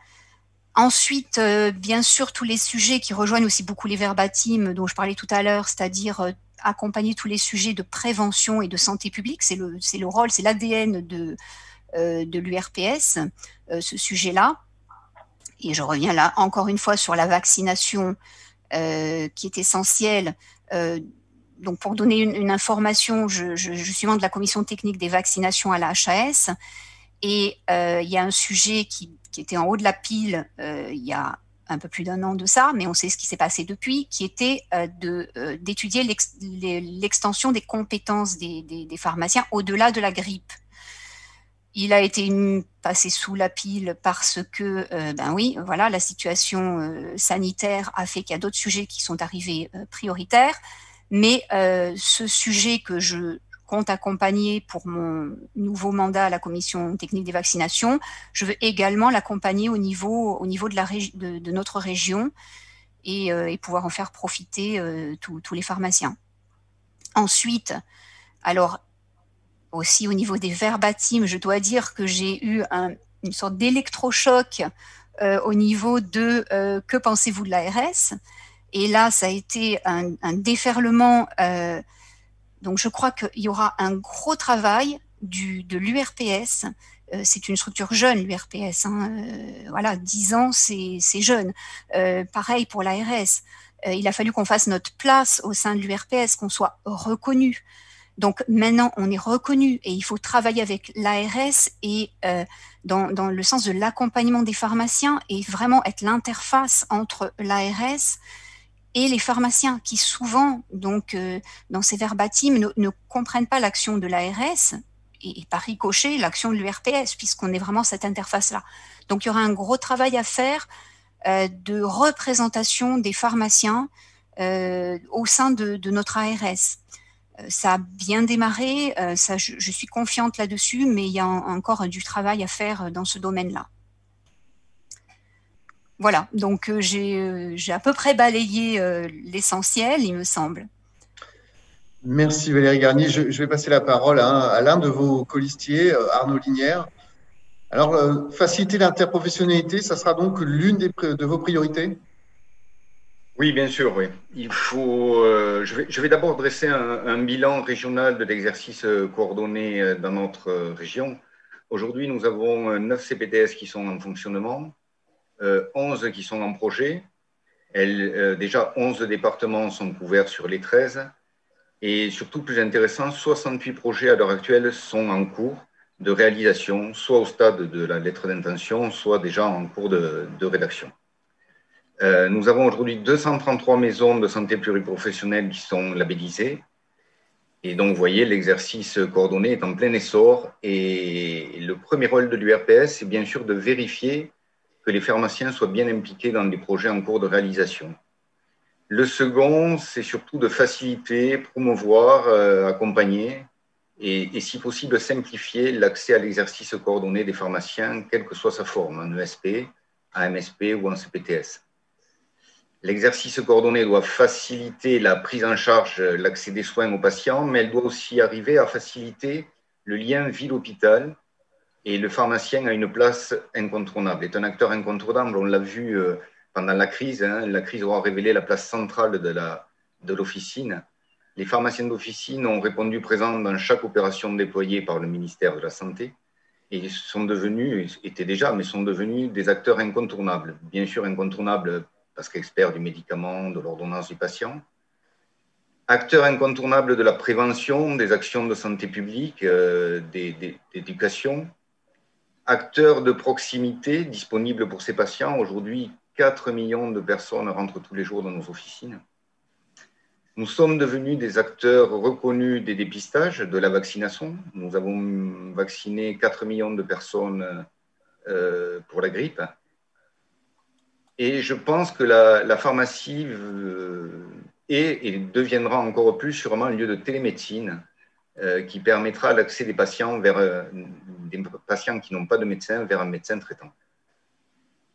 B: Ensuite, bien sûr, tous les sujets qui rejoignent aussi beaucoup les verbatims dont je parlais tout à l'heure, c'est-à-dire accompagner tous les sujets de prévention et de santé publique. C'est le rôle, c'est l'ADN de l'URPS, ce sujet-là. Et je reviens là encore une fois sur la vaccination qui est essentielle. Donc, pour donner une information, je suis membre de la commission technique des vaccinations à la HAS. Et il y a un sujet qui était en haut de la pile il y a un peu plus d'1 an de ça, mais on sait ce qui s'est passé depuis, qui était d'étudier l'extension des compétences des pharmaciens au-delà de la grippe. Il a été passé sous la pile parce que, ben oui, voilà, la situation sanitaire a fait qu'il y a d'autres sujets qui sont arrivés prioritaires, mais ce sujet que je compte accompagner pour mon nouveau mandat à la commission technique des vaccinations, je veux également l'accompagner au niveau de notre région et pouvoir en faire profiter tous les pharmaciens. Ensuite, alors, aussi au niveau des verbatims, je dois dire que j'ai eu une sorte d'électrochoc au niveau de que pensez-vous de l'ARS? Et là, ça a été un déferlement. Donc, je crois qu'il y aura un gros travail de l'URPS. C'est une structure jeune, l'URPS. Voilà, 10 ans, c'est jeune. Pareil pour l'ARS. Il a fallu qu'on fasse notre place au sein de l'URPS, qu'on soit reconnu. Donc maintenant, on est reconnu et il faut travailler avec l'ARS et dans le sens de l'accompagnement des pharmaciens et vraiment être l'interface entre l'ARS et les pharmaciens qui souvent, donc, dans ces verbatims, ne comprennent pas l'action de l'ARS et par ricochet l'action de l'URPS puisqu'on est vraiment cette interface-là. Donc il y aura un gros travail à faire de représentation des pharmaciens au sein de notre ARS. Ça a bien démarré, je suis confiante là-dessus, mais il y a encore du travail à faire dans ce domaine-là. Voilà, donc j'ai à peu près balayé l'essentiel, il me semble.
A: Merci Valérie Garnier. Je vais passer la parole à l'un de vos colistiers, Arnaud Linière. Alors, faciliter l'interprofessionnalité, ça sera donc l'une de vos priorités ?
C: Oui, bien sûr, oui. Il faut, je vais d'abord dresser un bilan régional de l'exercice coordonné dans notre région. Aujourd'hui, nous avons 9 CPTS qui sont en fonctionnement, 11 qui sont en projet. Déjà, 11 départements sont couverts sur les 13. Et surtout, plus intéressant, 68 projets à l'heure actuelle sont en cours de réalisation, soit au stade de la lettre d'intention, soit déjà en cours de rédaction. Nous avons aujourd'hui 233 maisons de santé pluriprofessionnelles qui sont labellisées. Et donc, vous voyez, l'exercice coordonné est en plein essor. Et le premier rôle de l'URPS, c'est bien sûr de vérifier que les pharmaciens soient bien impliqués dans les projets en cours de réalisation. Le second, c'est surtout de faciliter, promouvoir, accompagner et si possible, simplifier l'accès à l'exercice coordonné des pharmaciens, quelle que soit sa forme, en ESP, en MSP ou en CPTS. L'exercice coordonné doit faciliter la prise en charge, l'accès des soins aux patients, mais elle doit aussi arriver à faciliter le lien ville-hôpital. Et le pharmacien a une place incontournable, est un acteur incontournable. On l'a vu pendant la crise. La crise aura révélé la place centrale de l'officine. Les pharmaciens d'officine ont répondu présents dans chaque opération déployée par le ministère de la Santé et sont devenus, étaient déjà, mais sont devenus des acteurs incontournables. Bien sûr incontournables parce qu'experts du médicament, de l'ordonnance du patient. Acteurs incontournables de la prévention, des actions de santé publique, d'éducation. Acteurs de proximité disponibles pour ces patients. Aujourd'hui, 4 millions de personnes rentrent tous les jours dans nos officines. Nous sommes devenus des acteurs reconnus des dépistages, de la vaccination. Nous avons vacciné 4 millions de personnes pour la grippe. Et je pense que la pharmacie est et deviendra encore plus sûrement un lieu de télémédecine qui permettra l'accès des patients des patients qui n'ont pas de médecin vers un médecin traitant.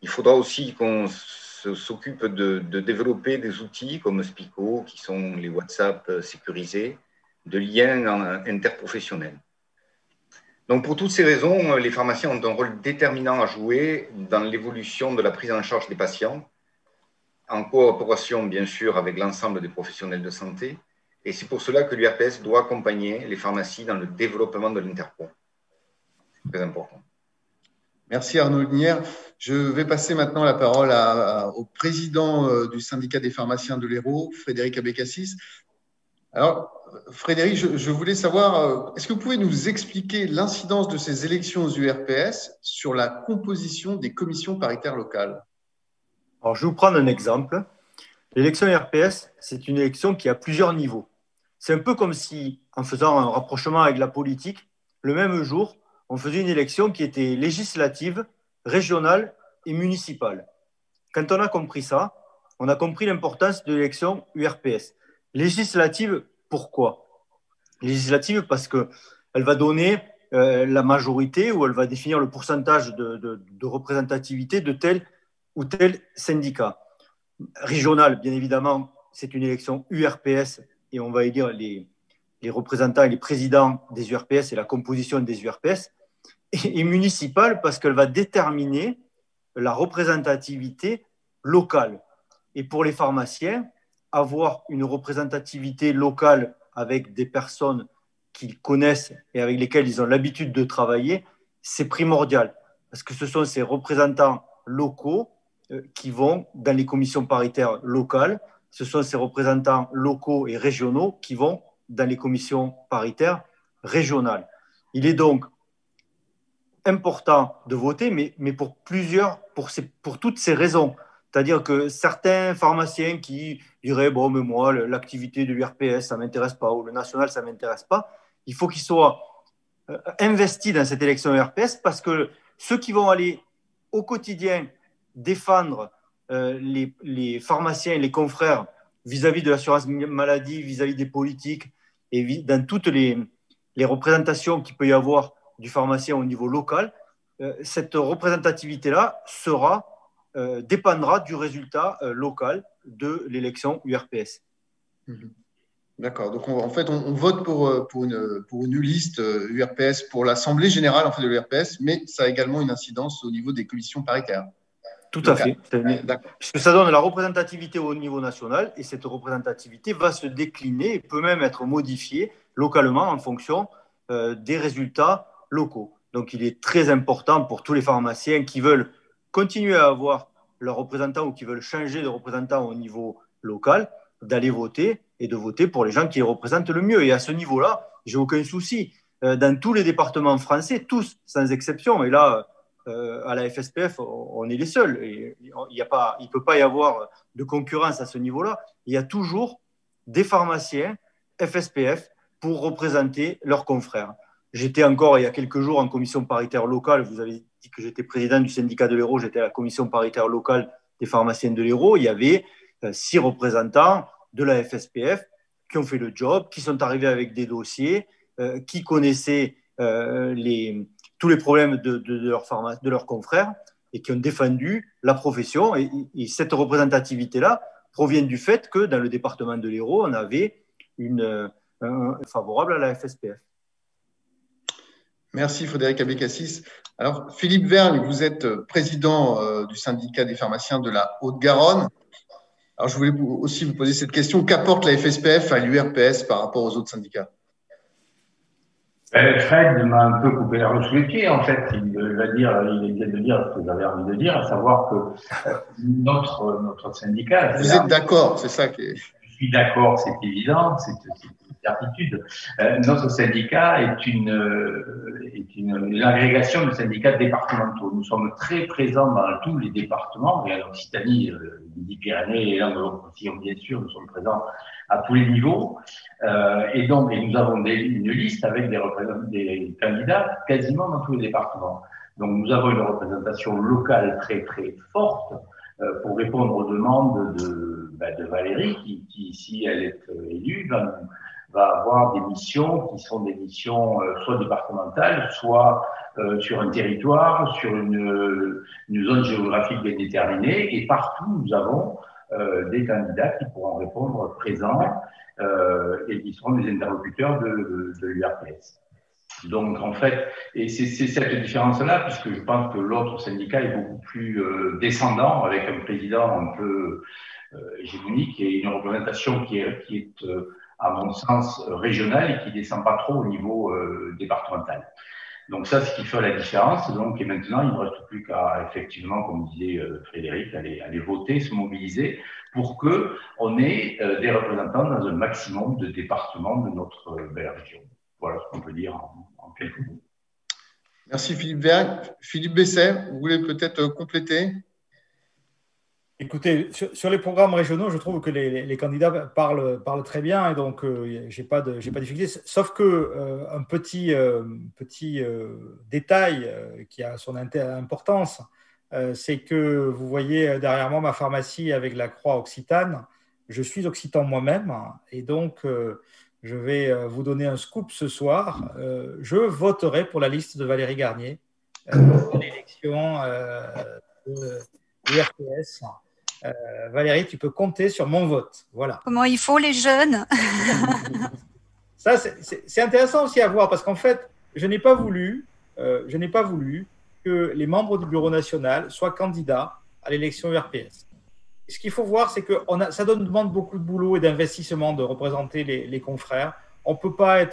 C: Il faudra aussi qu'on s'occupe de développer des outils comme Spico, qui sont les WhatsApp sécurisés, de liens interprofessionnels. Donc, pour toutes ces raisons, les pharmaciens ont un rôle déterminant à jouer dans l'évolution de la prise en charge des patients, en coopération, bien sûr, avec l'ensemble des professionnels de santé. Et c'est pour cela que l'URPS doit accompagner les pharmacies dans le développement de l'Interpro. C'est très important.
A: Merci Arnaud Lignières. Je vais passer maintenant la parole au président du syndicat des pharmaciens de l'Hérault, Frédéric Abécassis. Alors, Frédéric, je voulais savoir, est-ce que vous pouvez nous expliquer l'incidence de ces élections aux URPS sur la composition des commissions paritaires locales?
D: Alors, je vais vous prendre un exemple. L'élection URPS, c'est une élection qui a plusieurs niveaux. C'est un peu comme si, en faisant un rapprochement avec la politique, le même jour, on faisait une élection qui était législative, régionale et municipale. Quand on a compris ça, on a compris l'importance de l'élection URPS. Législative, pourquoi? Législative parce qu'elle va donner la majorité ou elle va définir le pourcentage de représentativité de tel ou tel syndicat. Régionale, bien évidemment, c'est une élection URPS et on va élire les représentants et les présidents des URPS et la composition des URPS. Et municipale parce qu'elle va déterminer la représentativité locale. Et pour les pharmaciens, avoir une représentativité locale avec des personnes qu'ils connaissent et avec lesquelles ils ont l'habitude de travailler, c'est primordial. Parce que ce sont ces représentants locaux qui vont dans les commissions paritaires locales. Ce sont ces représentants locaux et régionaux qui vont dans les commissions paritaires régionales. Il est donc important de voter, mais pour toutes ces raisons. C'est-à-dire que certains pharmaciens qui diraient « bon, mais moi, l'activité de l'URPS, ça ne m'intéresse pas » ou « le national, ça ne m'intéresse pas », il faut qu'ils soient investis dans cette élection URPS parce que ceux qui vont aller au quotidien défendre les pharmaciens et les confrères vis-à-vis de l'assurance maladie, vis-à-vis des politiques et dans toutes les représentations qu'il peut y avoir du pharmacien au niveau local, cette représentativité-là dépendra du résultat local de l'élection URPS.
A: D'accord. Donc, en fait, on vote pour une liste URPS pour l'Assemblée générale en fait, de l'URPS, mais ça a également une incidence au niveau des commissions paritaires.
D: Tout à fait. Puisque ça donne la représentativité au niveau national et cette représentativité va se décliner et peut même être modifiée localement en fonction des résultats locaux. Donc, il est très important pour tous les pharmaciens qui veulent continuer à avoir leurs représentants ou qui veulent changer de représentant au niveau local, d'aller voter et de voter pour les gens qui les représentent le mieux. Et à ce niveau-là, j'ai aucun souci. Dans tous les départements français, tous, sans exception, et là, à la FSPF, on est les seuls. Et il ne peut pas y avoir de concurrence à ce niveau-là. Il y a toujours des pharmaciens FSPF pour représenter leurs confrères. J'étais encore il y a quelques jours en commission paritaire locale. Vous avez dit que j'étais président du syndicat de l'Hérault. J'étais à la commission paritaire locale des pharmaciens de l'Hérault. Il y avait 6 représentants de la FSPF qui ont fait le job, qui sont arrivés avec des dossiers, qui connaissaient tous les problèmes de leurs confrères et qui ont défendu la profession. Et cette représentativité-là provient du fait que dans le département de l'Hérault, on avait un favorable à la FSPF.
A: Merci Frédéric Abécassis. Alors, Philippe Vergne, vous êtes président du syndicat des pharmaciens de la Haute-Garonne. Alors, je voulais aussi vous poser cette question. Qu'apporte la FSPF à l'URPS par rapport aux autres syndicats?
E: Fred m'a un peu coupé la roue sous les pieds, en fait. Il vient de dire ce que j'avais envie de dire, à savoir que notre syndicat…
A: Vous êtes d'accord, c'est ça qui est…
E: Je suis d'accord, c'est évident, c'est une certitude. Notre syndicat est une agrégation de syndicats départementaux. Nous sommes très présents dans tous les départements, et en Occitanie, Midi-Pyrénées et Languedoc-Roussillon, bien sûr, nous sommes présents à tous les niveaux. Et nous avons une liste avec des candidats quasiment dans tous les départements. Donc, nous avons une représentation locale très, très forte pour répondre aux demandes de Valérie, qui, si elle est élue, va avoir des missions qui sont des missions soit départementales, soit sur un territoire, sur une zone géographique bien déterminée. Et partout, nous avons des candidats qui pourront répondre présents et qui seront des interlocuteurs de l'URPS. Donc, en fait, et c'est cette différence-là, puisque je pense que l'autre syndicat est beaucoup plus descendant, avec un président un peu hégémonique et une représentation qui est à mon sens, régionale et qui ne descend pas trop au niveau départemental. Donc ça, ce qui fait la différence. Donc, et maintenant, il ne reste plus qu'à, effectivement, comme disait Frédéric, aller voter, se mobiliser pour qu'on ait des représentants dans un maximum de départements de notre belle région. Voilà ce qu'on peut dire en quelques mots.
A: Merci Philippe Vergne. Philippe Besset, vous voulez peut-être compléter ?
F: Écoutez, sur les programmes régionaux, je trouve que les candidats parlent très bien et donc j'ai pas de difficulté. Sauf que un petit détail qui a son importance, c'est que vous voyez derrière moi ma pharmacie avec la croix occitane. Je suis occitan moi-même et donc je vais vous donner un scoop ce soir. Je voterai pour la liste de Valérie Garnier à l'élection de l'URPS. Valérie, tu peux compter sur mon vote. Voilà.
B: Comment ils font les jeunes?
F: Ça, c'est intéressant aussi à voir parce qu'en fait, je n'ai pas voulu que les membres du Bureau national soient candidats à l'élection URPS. Et ce qu'il faut voir, c'est que ça demande beaucoup de boulot et d'investissement de représenter les confrères. On peut pas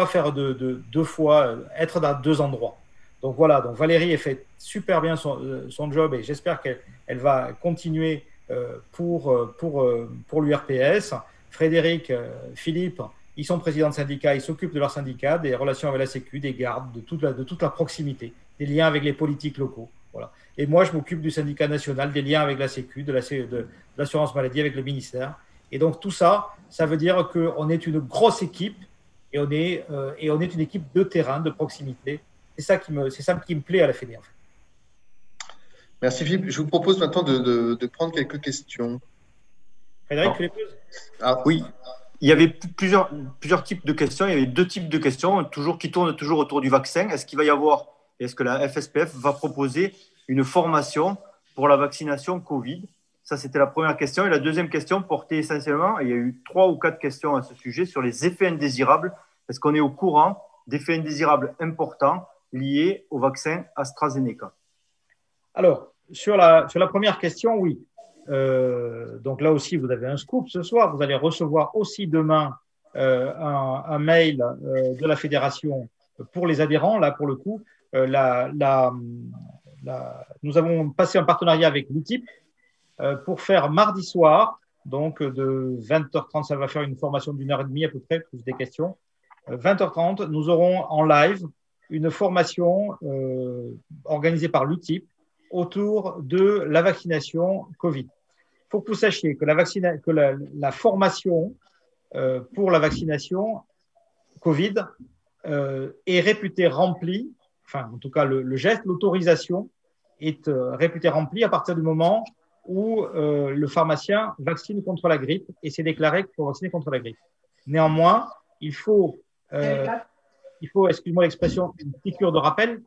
F: faire deux fois, être dans deux endroits. Donc voilà, donc Valérie a fait super bien son job et j'espère qu'elle va continuer pour l'URPS. Frédéric, Philippe, ils sont présidents de syndicats, ils s'occupent de leur syndicat, des relations avec la Sécu, des gardes, de toute la proximité, des liens avec les politiques locaux. Voilà. Et moi, je m'occupe du syndicat national, des liens avec la Sécu, de l'assurance maladie, avec le ministère. Et donc tout ça, ça veut dire qu'on est une grosse équipe et on est une équipe de terrain, de proximité. C'est ça qui me plaît à la Fédé. En fait.
A: Merci Philippe. Je vous propose maintenant de prendre quelques questions.
F: Frédéric, tu les poses ?
D: Oui. Il y avait plusieurs types de questions. Il y avait deux types de questions qui tournent toujours autour du vaccin. Est-ce que la FSPF va proposer une formation pour la vaccination Covid? Ça, c'était la première question. Et la deuxième question portait essentiellement, il y a eu 3 ou 4 questions à ce sujet, sur les effets indésirables. Est-ce qu'on est au courant d'effets indésirables importants liés au vaccin AstraZeneca?
F: Alors, sur la première question, oui. Donc là aussi, vous avez un scoop ce soir. Vous allez recevoir aussi demain un mail de la fédération pour les adhérents. Là, pour le coup, nous avons passé un partenariat avec l'UTIP pour faire mardi soir, donc de 20h30, ça va faire une formation d'1h30 à peu près, plus des questions. 20h30, nous aurons en live une formation organisée par l'UTIP autour de la vaccination Covid. Il faut que vous sachiez que la formation pour la vaccination Covid est réputée remplie, enfin en tout cas le geste, l'autorisation est réputée remplie à partir du moment où le pharmacien vaccine contre la grippe et c'est déclaré qu'il faut vacciner contre la grippe. Néanmoins, il faut, excuse-moi l'expression, une piqûre de rappel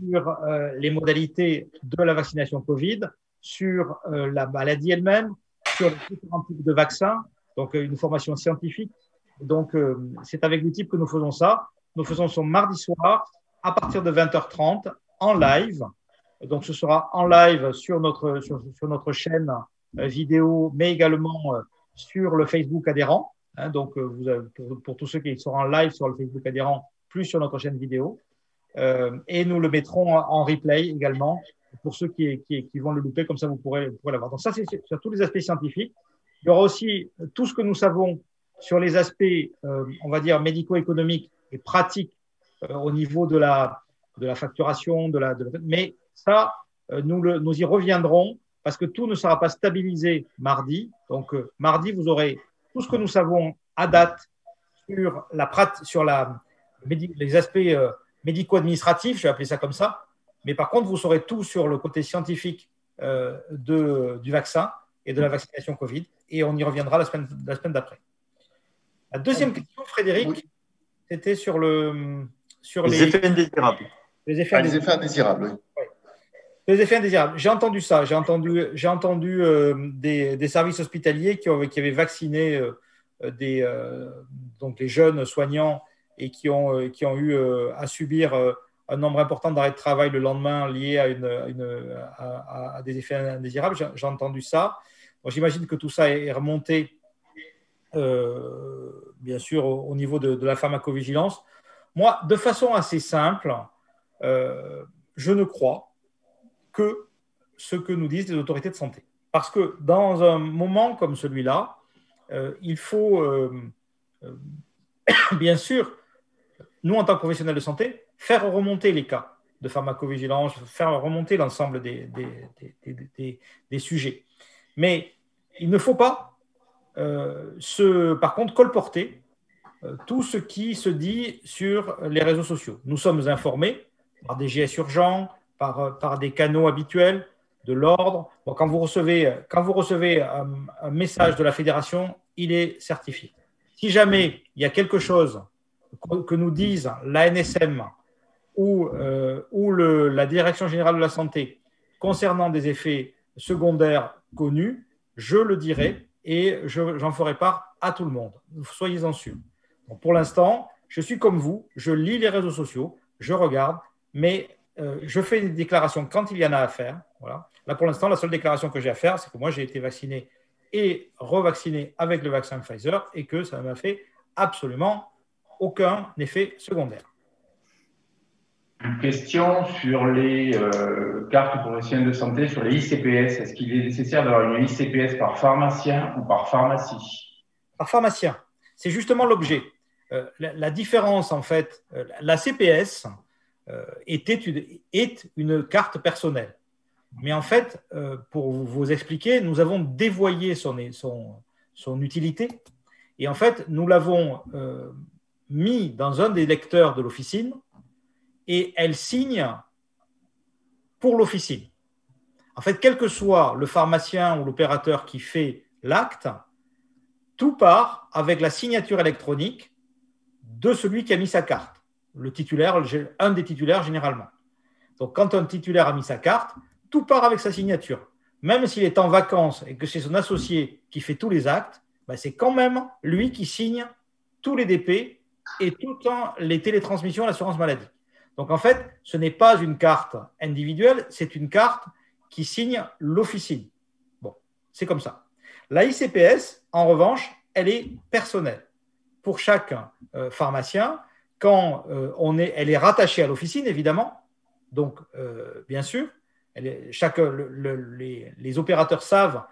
F: sur les modalités de la vaccination Covid, sur la maladie elle-même, sur les différents types de vaccins, donc une formation scientifique. Donc, c'est avec l'UTIP que nous faisons ça. Nous faisons ça mardi soir à partir de 20h30 en live. Donc, ce sera en live sur notre chaîne vidéo, mais également sur le Facebook adhérent. Hein, donc, pour tous ceux qui seront en live sur le Facebook adhérent, plus sur notre chaîne vidéo. Et nous le mettrons en replay également pour ceux qui vont le louper, comme ça vous pourrez l'avoir. Donc ça, c'est sur tous les aspects scientifiques. Il y aura aussi tout ce que nous savons sur les aspects, on va dire, médico-économiques et pratiques au niveau de la facturation, mais ça, nous y reviendrons parce que tout ne sera pas stabilisé mardi. Donc, mardi, vous aurez tout ce que nous savons à date sur les aspects médico-administratifs, je vais appeler ça comme ça. Mais par contre, vous saurez tout sur le côté scientifique du vaccin et de la vaccination Covid. Et on y reviendra la semaine d'après. La deuxième question, Frédéric, oui. C'était sur
D: les effets indésirables.
A: Les effets indésirables, oui.
F: Les effets indésirables. J'ai entendu ça. J'ai entendu des services hospitaliers qui avaient vacciné donc les jeunes soignants et qui ont eu à subir un nombre important d'arrêts de travail le lendemain liés à des effets indésirables. J'ai entendu ça. Bon, j'imagine que tout ça est remonté, bien sûr, au niveau de la pharmacovigilance. Moi, de façon assez simple, je ne crois que ce que nous disent les autorités de santé. Parce que dans un moment comme celui-là, il faut, bien sûr, nous, en tant que professionnels de santé, faire remonter les cas de pharmacovigilance, faire remonter l'ensemble des sujets. Mais il ne faut pas, par contre, colporter tout ce qui se dit sur les réseaux sociaux. Nous sommes informés par des GS urgents, par des canaux habituels de l'ordre. Bon, quand vous recevez un message de la fédération, il est certifié. Si jamais il y a quelque chose que nous disent l'ANSM ou la Direction générale de la santé concernant des effets secondaires connus, je le dirai et j'en ferai part à tout le monde. Soyez-en sûrs. Donc, pour l'instant, je suis comme vous, je lis les réseaux sociaux, je regarde, mais je fais des déclarations quand il y en a à faire. Voilà. Là, pour l'instant, la seule déclaration que j'ai à faire, c'est que moi, j'ai été vacciné et revacciné avec le vaccin Pfizer et que ça ne m'a fait absolument aucun effet secondaire.
E: Une question sur les cartes professionnelles de santé, sur les ICPS. Est-ce qu'il est nécessaire d'avoir une ICPS par pharmacien ou par pharmacie?
F: Par pharmacien. C'est justement l'objet. La différence, en fait, la CPS est une carte personnelle. Mais en fait, pour vous expliquer, nous avons dévoyé son utilité. Et en fait, nous l'avons mis dans un des lecteurs de l'officine et elle signe pour l'officine. En fait, quel que soit le pharmacien ou l'opérateur qui fait l'acte, tout part avec la signature électronique de celui qui a mis sa carte, le titulaire, un des titulaires généralement. Donc, quand un titulaire a mis sa carte, tout part avec sa signature. Même s'il est en vacances et que c'est son associé qui fait tous les actes, ben c'est quand même lui qui signe tous les DP et tout le temps les télétransmissions à l'assurance maladie. Donc, en fait, ce n'est pas une carte individuelle, c'est une carte qui signe l'officine. Bon, c'est comme ça. La ICPS, en revanche, elle est personnelle. Pour chaque pharmacien, quand elle est rattachée à l'officine, évidemment. Donc, bien sûr, les opérateurs savent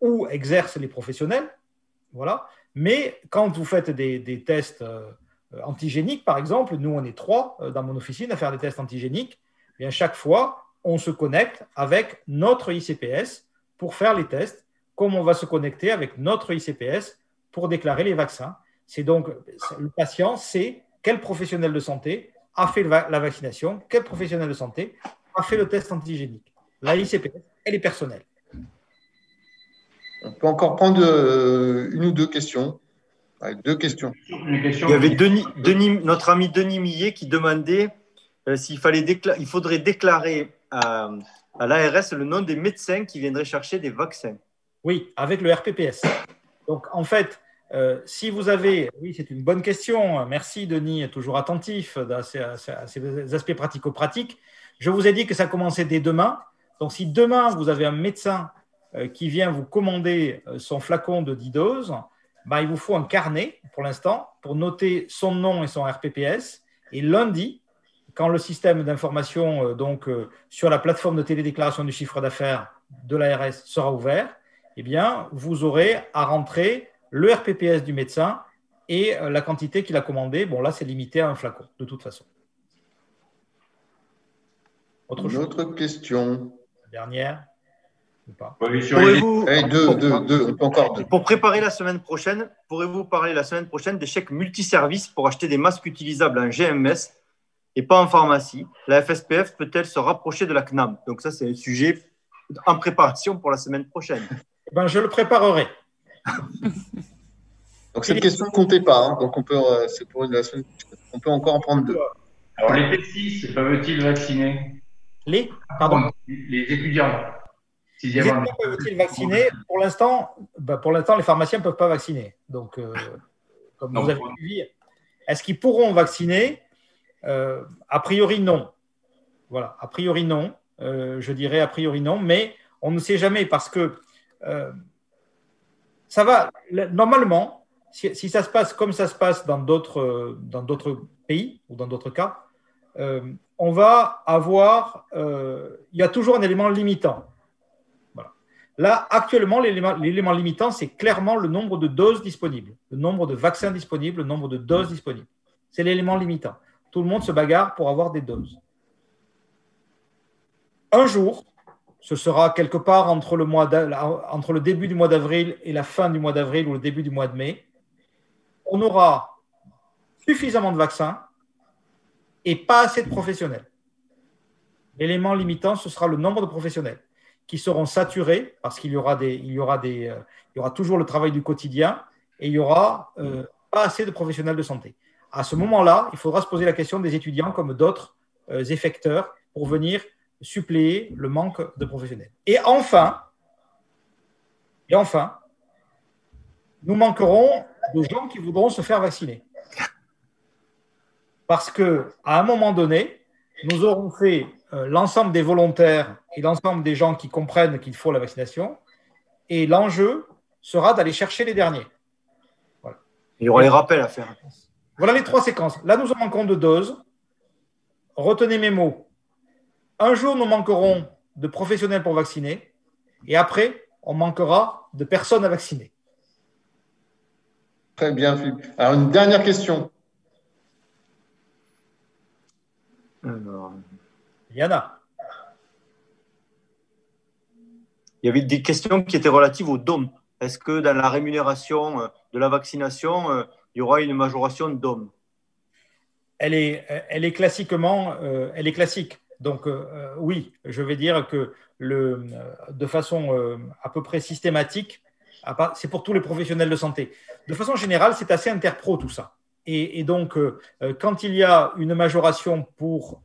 F: où exercent les professionnels. Voilà. Mais quand vous faites des tests antigéniques, par exemple, nous, on est 3 dans mon officine à faire des tests antigéniques, bien, chaque fois, on se connecte avec notre ICPS pour faire les tests, comme on va se connecter avec notre ICPS pour déclarer les vaccins. C'est donc, le patient sait quel professionnel de santé a fait la vaccination, quel professionnel de santé a fait le test antigénique. La ICPS, elle est personnelle.
A: On peut encore prendre une ou deux questions. Ouais, 2 questions.
D: Il y avait notre ami Denis Millet qui demandait il faudrait déclarer à l'ARS le nom des médecins qui viendraient chercher des vaccins.
F: Oui, avec le RPPS. Donc, en fait, si vous avez… Oui, c'est une bonne question. Merci, Denis, toujours attentif à ces aspects pratico-pratiques. Je vous ai dit que ça commençait dès demain. Donc, si demain, vous avez un médecin qui vient vous commander son flacon de 10 doses, ben, il vous faut un carnet, pour l'instant, pour noter son nom et son RPPS. Et lundi, quand le système d'information sur la plateforme de télédéclaration du chiffre d'affaires de l'ARS sera ouvert, eh bien, vous aurez à rentrer le RPPS du médecin et la quantité qu'il a commandée. Bon, là, c'est limité à un flacon, de toute façon.
A: Autre question.
F: La dernière ou pas?
D: Pourrez-vous,
A: deux, on peut encore 2.
D: Pour préparer la semaine prochaine, pourrez-vous parler la semaine prochaine des chèques multiservices pour acheter des masques utilisables en GMS et pas en pharmacie? La FSPF peut-elle se rapprocher de la CNAM? Donc ça, c'est un sujet en préparation pour la semaine prochaine.
F: Ben, je le préparerai.
A: Donc cette question ne comptait pas, hein. Donc c'est pour la semaine prochaine. On peut encore en prendre 2.
E: Alors les P6, peuvent-ils vacciner?
F: Les
E: étudiants.
F: Les étudiants peuvent-ils vacciner? Pour l'instant, les pharmaciens ne peuvent pas vacciner. Donc, comme vous avez suivi, est-ce qu'ils pourront vacciner? A priori, non. Voilà, a priori, non. Je dirais a priori, non. Mais on ne sait jamais parce que ça va. Normalement, si ça se passe comme ça se passe dans d'autres pays ou dans d'autres cas, on va avoir. Il y a toujours un élément limitant. Voilà. Là, actuellement, l'élément limitant, c'est clairement le nombre de doses disponibles, le nombre de vaccins disponibles, le nombre de doses disponibles. C'est l'élément limitant. Tout le monde se bagarre pour avoir des doses. Un jour, ce sera quelque part entre le début du mois d'avril et la fin du mois d'avril ou le début du mois de mai, on aura suffisamment de vaccins et pas assez de professionnels. L'élément limitant, ce sera le nombre de professionnels qui seront saturés parce qu'il y aura toujours le travail du quotidien et il y aura pas assez de professionnels de santé. À ce moment-là, il faudra se poser la question des étudiants comme d'autres effecteurs pour venir suppléer le manque de professionnels. Et enfin, nous manquerons de gens qui voudront se faire vacciner. Parce qu'à un moment donné, nous aurons fait l'ensemble des volontaires et l'ensemble des gens qui comprennent qu'il faut la vaccination, et l'enjeu sera d'aller chercher les derniers. Voilà.
D: Il y aura les rappels à faire.
F: Voilà les 3 séquences. Là, nous en manquons de doses. Retenez mes mots. Un jour, nous manquerons de professionnels pour vacciner, et après, on manquera de personnes à vacciner.
A: Très bien, Philippe. Alors, une dernière question.
F: Yana.
D: Il y avait des questions qui étaient relatives au DOM. Est-ce que dans la rémunération de la vaccination, il y aura une majoration de DOM?
F: Elle est classiquement, elle est classique. Donc oui, je vais dire que de façon à peu près systématique, c'est pour tous les professionnels de santé. De façon générale, c'est assez interpro tout ça. Et donc, quand il y a une majoration pour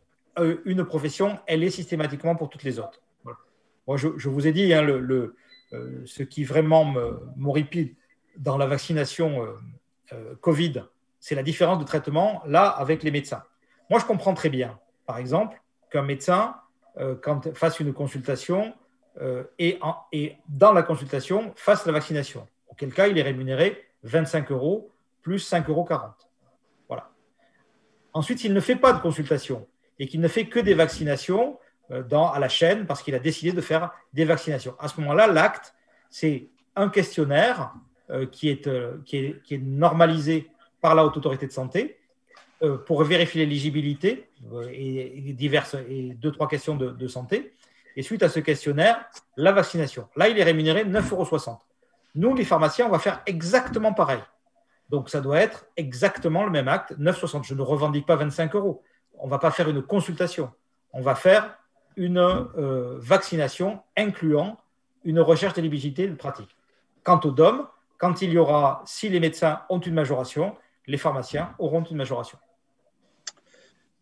F: une profession, elle est systématiquement pour toutes les autres. Voilà. Moi, je vous ai dit, hein, ce qui vraiment m'horripile dans la vaccination Covid, c'est la différence de traitement, là, avec les médecins. Moi, je comprends très bien, par exemple, qu'un médecin, quand fasse une consultation, et dans la consultation, fasse la vaccination. Auquel cas, il est rémunéré 25 € plus 5,40 €. Voilà. Ensuite, s'il ne fait pas de consultation et qu'il ne fait que des vaccinations à la chaîne parce qu'il a décidé de faire des vaccinations, à ce moment-là, l'acte, c'est un questionnaire qui est normalisé par la Haute Autorité de Santé pour vérifier l'éligibilité et 2-3 questions de santé. Et suite à ce questionnaire, la vaccination. Là, il est rémunéré 9,60 €. Nous, les pharmaciens, on va faire exactement pareil. Donc, ça doit être exactement le même acte, 9,60 €. Je ne revendique pas 25 €. On ne va pas faire une consultation. On va faire une vaccination incluant une recherche d'éligibilité de pratique. Quant au DOM, si les médecins ont une majoration, les pharmaciens auront une majoration.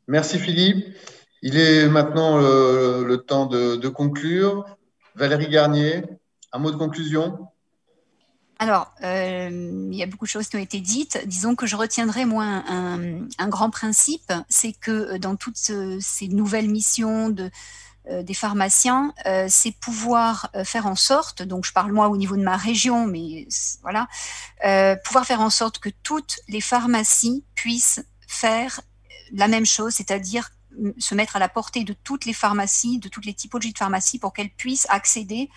A: Merci Philippe. Il est maintenant le temps de conclure. Valérie Garnier, un mot de conclusion?
B: Alors, il y a beaucoup de choses qui ont été dites. Disons que je retiendrai, moi, un grand principe, c'est que dans toutes ces nouvelles missions des pharmaciens, c'est pouvoir faire en sorte, donc je parle moi au niveau de ma région, mais voilà, pouvoir faire en sorte que toutes les pharmacies puissent faire la même chose, c'est-à-dire se mettre à la portée de toutes les pharmacies, de toutes les typologies de pharmacies pour qu'elles puissent accéder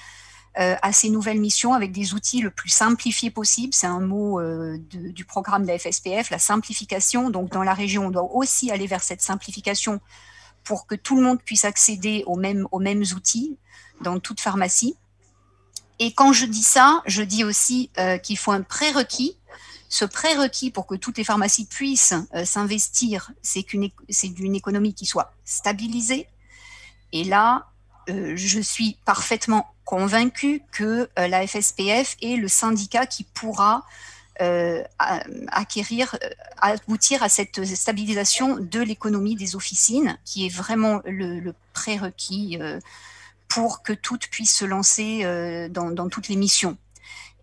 B: à ces nouvelles missions avec des outils le plus simplifiés possible. C'est un mot du programme de la FSPF, la simplification. Donc, dans la région, on doit aussi aller vers cette simplification pour que tout le monde puisse accéder aux mêmes outils dans toute pharmacie. Et quand je dis ça, je dis aussi qu'il faut un prérequis. Ce prérequis pour que toutes les pharmacies puissent s'investir, c'est d'une économie qui soit stabilisée. Et là, je suis parfaitement convaincue que la FSPF est le syndicat qui pourra aboutir à cette stabilisation de l'économie des officines, qui est vraiment le prérequis pour que toutes puissent se lancer dans toutes les missions.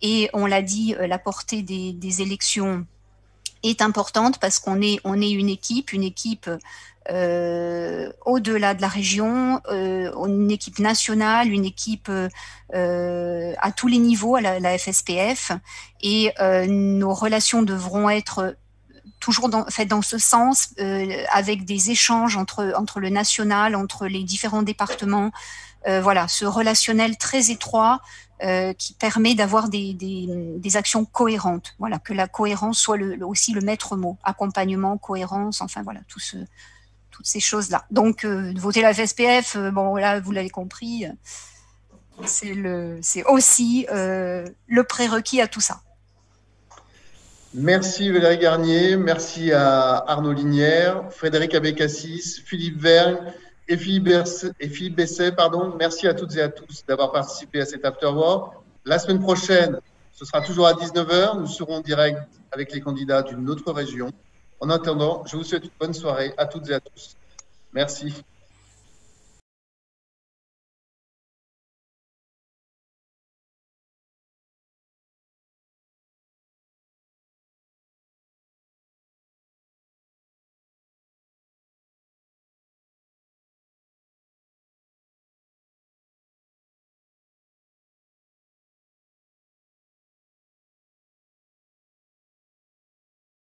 B: Et on l'a dit, la portée des élections est importante parce qu'on est une équipe au-delà de la région, une équipe nationale, une équipe à tous les niveaux, à la FSPF, et nos relations devront être toujours faites dans ce sens, avec des échanges entre le national, entre les différents départements, voilà, ce relationnel très étroit qui permet d'avoir des actions cohérentes. Voilà, que la cohérence soit aussi le maître mot, accompagnement, cohérence, enfin voilà, toutes ces choses-là. Donc, voter la FSPF, bon là, vous l'avez compris, c'est aussi le prérequis à tout ça.
A: Merci Valérie Garnier, merci à Arnaud Linière, Frédéric Abécassis, Philippe Vergne et Philippe Besset, pardon. Merci à toutes et à tous d'avoir participé à cet afterwork. La semaine prochaine, ce sera toujours à 19h. Nous serons en direct avec les candidats d'une autre région. En attendant, je vous souhaite une bonne soirée à toutes et à tous. Merci.